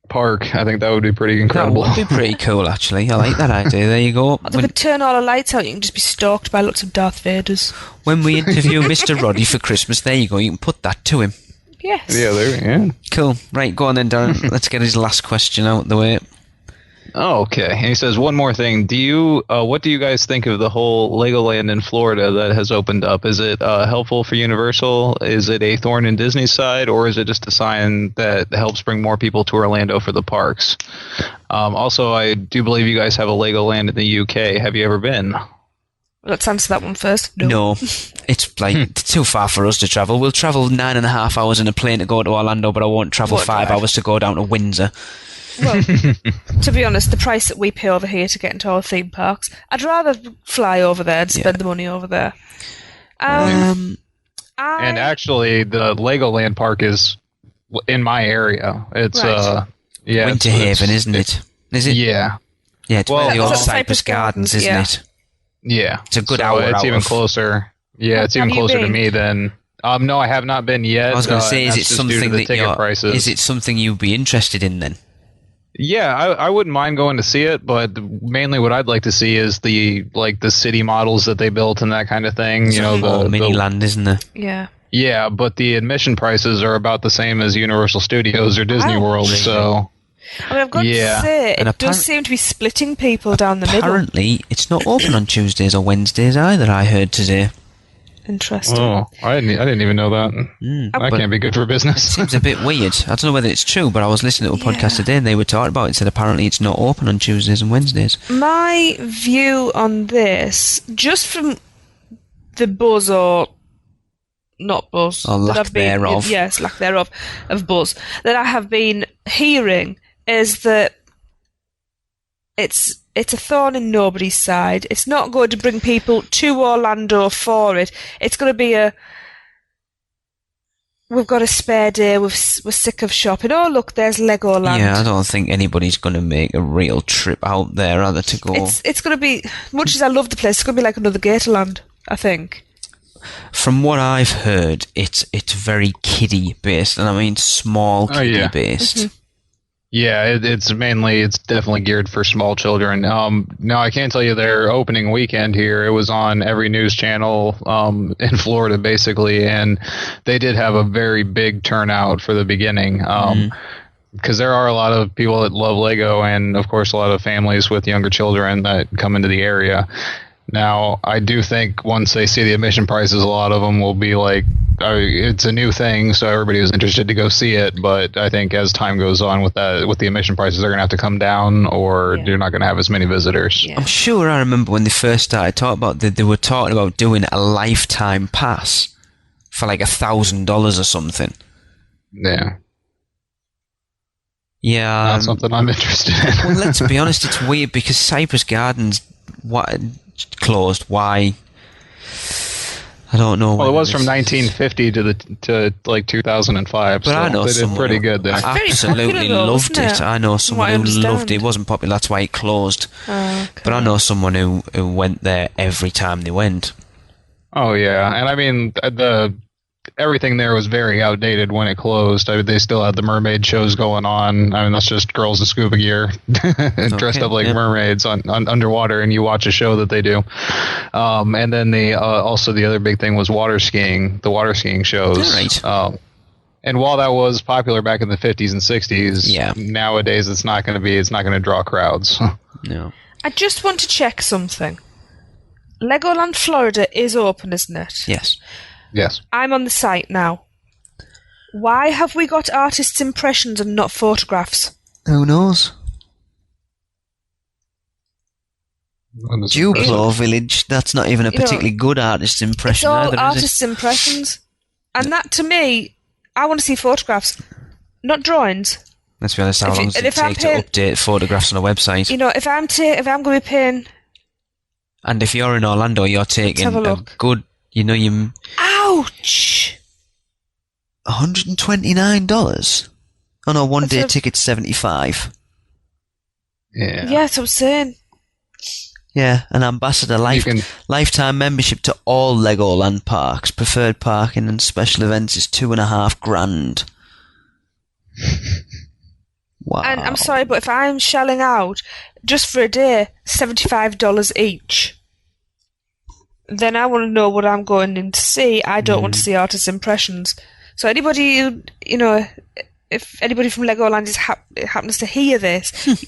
park. I think that would be pretty incredible. That would be pretty cool, actually. I like that idea. There you go. They could turn all the lights out. You can just be stalked by lots of Darth Vaders. When we interview Mr. Roddy for Christmas, there you go. You can put that to him. Yes. Yeah, Cool. Right, go on then, Darren. Let's get his last question out of the way. Oh, okay. And he says one more thing. What do you guys think of the whole Legoland in Florida that has opened up? Is it helpful for Universal? Is it a thorn in Disney's side, or is it just a sign that helps bring more people to Orlando for the parks? Also, I do believe you guys have a Legoland in the UK. Have you ever been? Let's answer that one first. No. It's like too far for us to travel. We'll travel 9.5 hours in a plane to go to Orlando, but I won't travel 5 hours to go down to Windsor. Well, to be honest, the price that we pay over here to get into our theme parks, I'd rather fly over there and spend the money over there. And actually, the Legoland park is in my area. It's Winter Haven, isn't it? Is it? Yeah. Yeah, it's Well, where the old that's Cypress Cypress Gardens, Gardens, isn't yeah. it? Yeah. It's a good So hour It's out even of- closer. Yeah, it's Have even you closer to been? me than... no, I have not been yet. I was going to say, and is that's it just due to something the that ticket prices. is it something you'd be interested in then? Yeah, I wouldn't mind going to see it, but mainly what I'd like to see is the city models that they built and that kind of thing. It's You a know, whole mini land, isn't there? Yeah. Yeah, but the admission prices are about the same as Universal Studios or Disney Wow. World. Really? So I mean, I've got Yeah. to say, And it does seem to be splitting people down the middle. Apparently, it's not open on Tuesdays or Wednesdays either, I heard today. Interesting. oh, I didn't even know that. That but can't be good for business. Seems a bit weird. I don't know whether it's true, but I was listening to a podcast Yeah. today and they were talking about it and said apparently it's not open on Tuesdays and Wednesdays. My view on this, just from the buzz or not buzz, Or lack thereof. yes, lack thereof, of buzz, that I have been hearing is that it's a thorn in nobody's side. It's not going to bring people to Orlando for it. It's going to be we've got a spare day, we're sick of shopping. Oh, look, there's Legoland. Yeah, I don't think anybody's going to make a real trip out there either to go. It's going to be, much as I love the place, it's going to be like another Gatorland, I think. From what I've heard, it's very kiddie based, and I mean small kiddie yeah. based. Mm-hmm. Yeah, it's definitely geared for small children. Now I can tell you their opening weekend here, it was on every news channel in Florida basically, and they did have a very big turnout for the beginning. Because there are a lot of people that love Lego, and of course a lot of families with younger children that come into the area. Now, I do think once they see the admission prices, a lot of them will be like, it's a new thing, so everybody was interested to go see it. But I think as time goes on with the admission prices, they're going to have to come down, or Yeah. you're not going to have as many visitors. Yeah. I'm sure I remember when they first started talking about that, they were talking about doing a lifetime pass for like $1,000 or something. Yeah, Yeah. not something I'm interested in. Well, let's be honest, it's weird because Cypress Gardens closed. Why? I don't know. Well, it was from whether this is- 1950 to like 2005. But so I know they did someone pretty who good there. Very absolutely popular though, loved isn't it. it? I know From what I someone who loved it. understand. It wasn't popular. That's why it closed. Okay. But I know someone who went there every time they went. Oh yeah, and I mean everything there was very outdated when it closed. I mean, they still had the mermaid shows going on. I mean, that's just girls in scuba gear dressed up like mermaids on underwater, and you watch a show that they do. And then also the other big thing was water skiing. The water skiing shows. All right. And while that was popular back in the 50s and 60s, nowadays it's not going to draw crowds. No. I just want to check something. Legoland Florida is open, isn't it? Yes. Yes. I'm on the site now. Why have we got artists' impressions and not photographs? Who knows? Duplo Village, that's not even a particularly good artist It's impression all either, is artists' impressions. And that, to me, I want to see photographs, not drawings. it? Let's be honest, how If you- long does and it if I'm take to paying- update photographs on a website? You know, if I'm going to be paying... And if you're in Orlando, you're taking have a a look. good, you Ouch! $129? Oh no, one day That's a- ticket's $75. Yeah. Yeah, that's what I'm saying. Yeah, an ambassador lifetime membership to all Legoland parks. Preferred parking and special events is $2,500. Wow. And I'm sorry, but if I'm shelling out just for a day $75 each, then I want to know what I'm going in to see. I don't want to see artist impressions. So anybody who, if anybody from Legoland happens to hear this,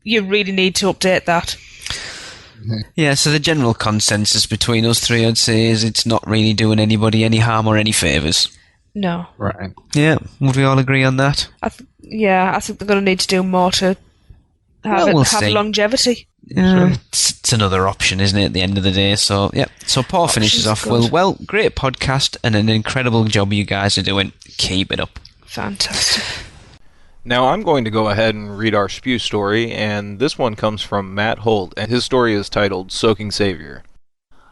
you really need to update that. Yeah, so the general consensus between us three, I'd say, is it's not really doing anybody any harm or any favours. No. Right. Yeah, would we all agree on that? I think they're going to need to do more to We'll have see. longevity. Yeah, it's another option, isn't it, at the end of the day? So, yeah. So Paul finishes off with, well, great podcast and an incredible job you guys are doing. Keep it up. Fantastic. Now I'm going to go ahead and read our S.P.E.W story, and this one comes from Matt Holt, and his story is titled Soaking Savior.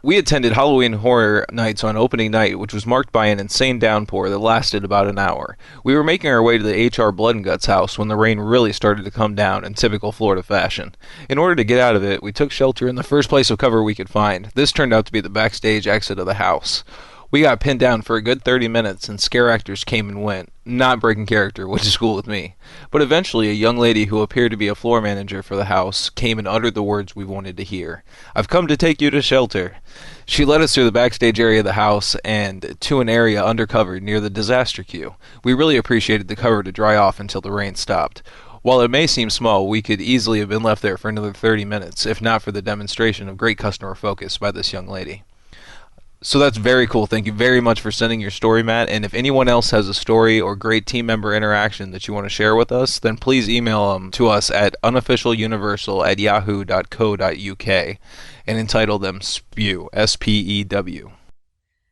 We attended Halloween Horror Nights on opening night, which was marked by an insane downpour that lasted about an hour. We were making our way to the H.R. Blood and Guts house when the rain really started to come down in typical Florida fashion. In order to get out of it, we took shelter in the first place of cover we could find. This turned out to be the backstage exit of the house. We got pinned down for a good 30 minutes, and scare actors came and went, not breaking character, which is cool with me. But eventually, a young lady who appeared to be a floor manager for the house came and uttered the words we wanted to hear. "I've come to take you to shelter." She led us through the backstage area of the house and to an area undercover near the disaster queue. We really appreciated the cover to dry off until the rain stopped. While it may seem small, we could easily have been left there for another 30 minutes, if not for the demonstration of great customer focus by this young lady. So that's very cool. Thank you very much for sending your story, Matt. And if anyone else has a story or great team member interaction that you want to share with us, then please email them to us at unofficialuniversal@yahoo.co.uk and entitle them S.P.E.W. S-P-E-W.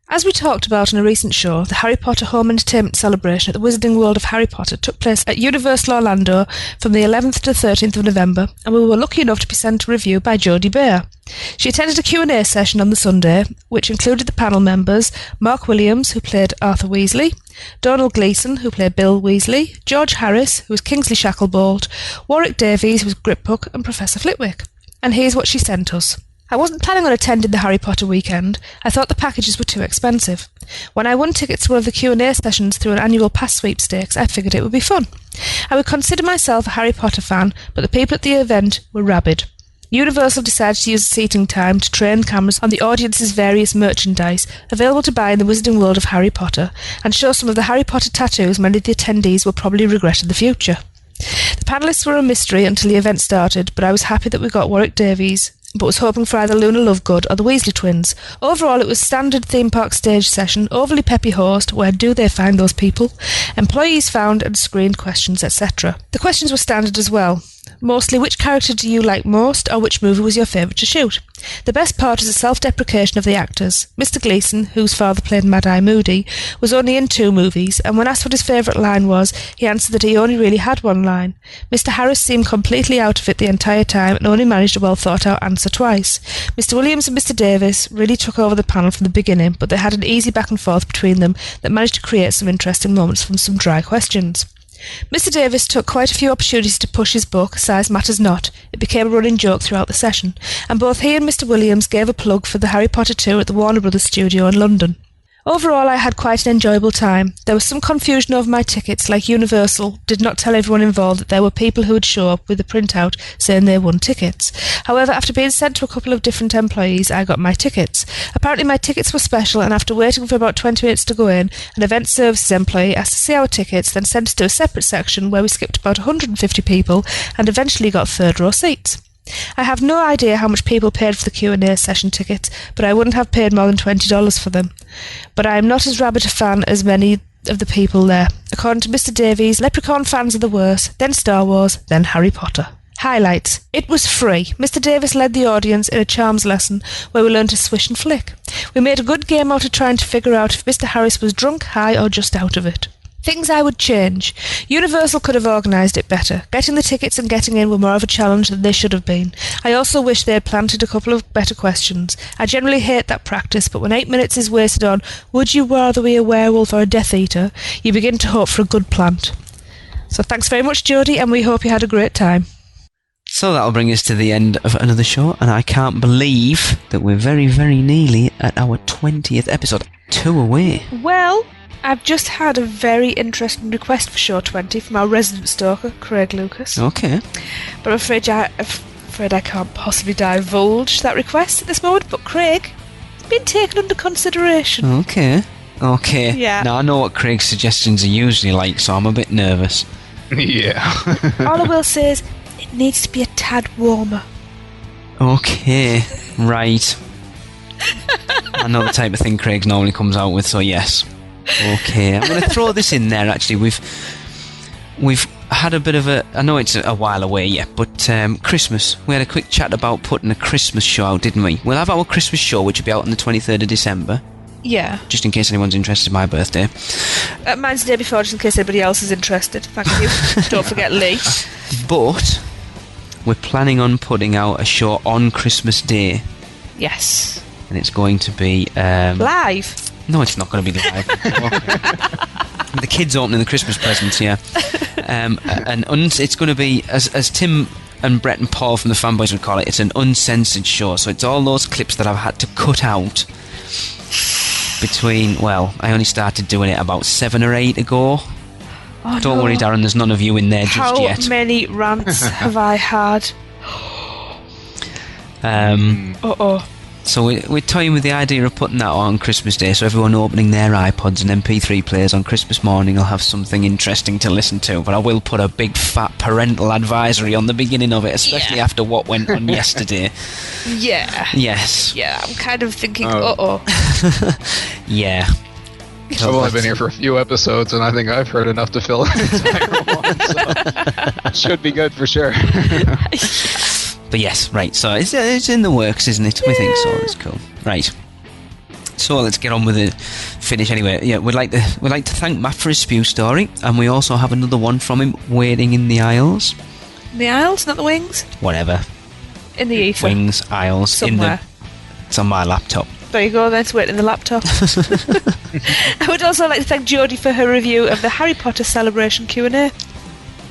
As we talked about in a recent show, the Harry Potter Home Entertainment Celebration at the Wizarding World of Harry Potter took place at Universal Orlando from the 11th to 13th of November, and we were lucky enough to be sent a review by Jodie Bear. She attended a Q&A session on the Sunday, which included the panel members Mark Williams, who played Arthur Weasley, Donald Gleeson, who played Bill Weasley, George Harris, who was Kingsley Shacklebolt, Warwick Davies, who was Griphook, and Professor Flitwick. And here's what she sent us. I wasn't planning on attending the Harry Potter weekend. I thought the packages were too expensive. When I won tickets to one of the Q&A sessions through an annual pass sweepstakes, I figured it would be fun. I would consider myself a Harry Potter fan, but the people at the event were rabid. Universal decided to use the seating time to train cameras on the audience's various merchandise available to buy in the Wizarding World of Harry Potter and show some of the Harry Potter tattoos many of the attendees will probably regret in the future. The panellists were a mystery until the event started, but I was happy that we got Warwick Davies, but was hoping for either Luna Lovegood or the Weasley twins. Overall, it was standard theme park stage session, overly peppy host, where do they find those people, employees found and screened questions, etc. The questions were standard as well. Mostly, which character do you like most, or which movie was your favourite to shoot? The best part is the self-deprecation of the actors. Mr. Gleeson, whose father played Mad-Eye Moody, was only in 2 movies, and when asked what his favourite line was, he answered that he only really had 1 line. Mr. Harris seemed completely out of it the entire time and only managed a well-thought-out answer twice. Mr. Williams and Mr. Davis really took over the panel from the beginning, but they had an easy back and forth between them that managed to create some interesting moments from some dry questions. Mr. Davis took quite a few opportunities to push his book, Size Matters Not. It became a running joke throughout the session, and both he and Mr. Williams gave a plug for the Harry Potter tour at the Warner Brothers studio in London. Overall, I had quite an enjoyable time. There was some confusion over my tickets, like Universal did not tell everyone involved that there were people who would show up with a printout saying they won tickets. However, after being sent to a couple of different employees, I got my tickets. Apparently my tickets were special, and after waiting for about 20 minutes to go in, an event services employee asked to see our tickets, then sent us to a separate section where we skipped about 150 people and eventually got 3rd row seats. I have no idea how much people paid for the Q&A session tickets, but I wouldn't have paid more than $20 for them. But I am not as rabid a fan as many of the people there. According to Mr. Davies, Leprechaun fans are the worst, then Star Wars, then Harry Potter. Highlights. It was free. Mr. Davis led the audience in a charms lesson where we learned to swish and flick. We made a good game out of trying to figure out if Mr. Harris was drunk, high, or just out of it. Things I would change. Universal could have organised it better. Getting the tickets and getting in were more of a challenge than they should have been. I also wish they had planted a couple of better questions. I generally hate that practice, but when 8 minutes is wasted on, would you rather be a werewolf or a Death Eater, you begin to hope for a good plant. So thanks very much, Jodie, and we hope you had a great time. So that'll bring us to the end of another show, and I can't believe that we're very, very nearly at our 20th episode. 2 away. Well, I've just had a very interesting request for Show 20 from our resident stalker, Craig Lucas. Okay. But I'm afraid I can't possibly divulge that request at this moment, but Craig, it's been taken under consideration. Okay. Yeah. Now I know what Craig's suggestions are usually like, so I'm a bit nervous. Yeah. All I will say is, it needs to be a tad warmer. Okay. Right. I know the type of thing Craig normally comes out with, so yes. Okay, I'm going to throw this in there. Actually, we've had a bit of a... I know it's a while away yet, but Christmas. We had a quick chat about putting a Christmas show out, didn't we? We'll have our Christmas show, which will be out on the 23rd of December. Yeah. Just in case anyone's interested in my birthday. Mine's the day before, just in case anybody else is interested. Thank you. Don't forget Lee. But we're planning on putting out a show on Christmas Day. Yes. and it's going to be Live. No, it's not going to be live. The kids opening the Christmas presents, yeah. It's going to be, as Tim and Brett and Paul from the Fanboys would call it, it's an uncensored show. So it's all those clips that I've had to cut out between, well, I only started doing it about 7 or 8 ago. Oh, Don't worry, Darren, there's none of you in there just yet. How many rants have I had? So we're toying with the idea of putting that on Christmas Day, so everyone opening their iPods and MP3 players on Christmas morning will have something interesting to listen to. But I will put a big fat parental advisory on the beginning of it, especially after what went on yesterday. Yeah. Yes. Yeah, I'm kind of thinking, Yeah. I've only been here for a few episodes, and I think I've heard enough to fill an entire one, so should be good for sure. But yes, right, so it's in the works, isn't it? We think so, it's cool. Right. So let's get on with the finish anyway. Yeah, we'd like to thank Matt for his S.P.E.W story, and we also have another one from him waiting in the aisles. The aisles, not the wings? Whatever. In the ether. Wings, aisles. Somewhere. It's on my laptop. There you go, then it's waiting in the laptop. I would also like to thank Jodie for her review of the Harry Potter Celebration Q&A.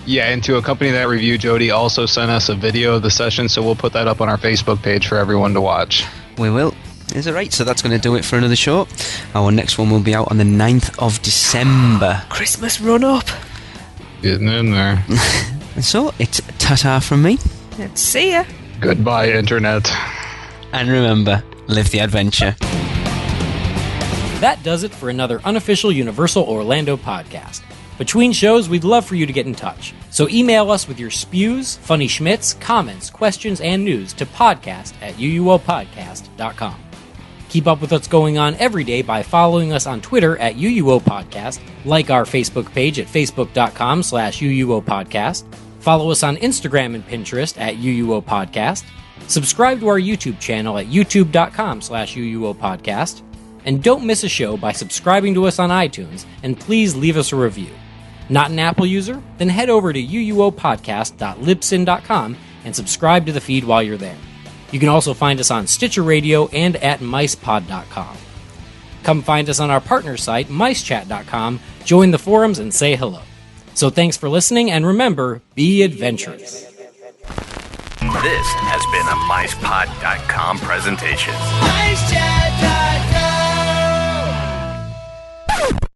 Yeah, and to accompany that review, Jodie also sent us a video of the session, so we'll put that up on our Facebook page for everyone to watch. We will. Is it right? So that's going to do it for another show. Our next one will be out on the 9th of December. Christmas run-up. Getting in there. And so, it's ta-ta from me. And see ya. Goodbye, Internet. And remember, live the adventure. That does it for another unofficial Universal Orlando podcast. Between shows, we'd love for you to get in touch. So email us with your spews, funny schmitz, comments, questions, and news to podcast@uuopodcast.com. Keep up with what's going on every day by following us on Twitter at UUOPodcast, like our Facebook page at facebook.com/UUOPodcast, follow us on Instagram and Pinterest at UUOPodcast, subscribe to our YouTube channel at youtube.com/UUOPodcast, and don't miss a show by subscribing to us on iTunes, and please leave us a review. Not an Apple user? Then head over to uuopodcast.libsyn.com and subscribe to the feed while you're there. You can also find us on Stitcher Radio and at micepod.com. Come find us on our partner site, micechat.com, join the forums, and say hello. So thanks for listening, and remember, be adventurous. This has been a micepod.com presentation. Mice Chat.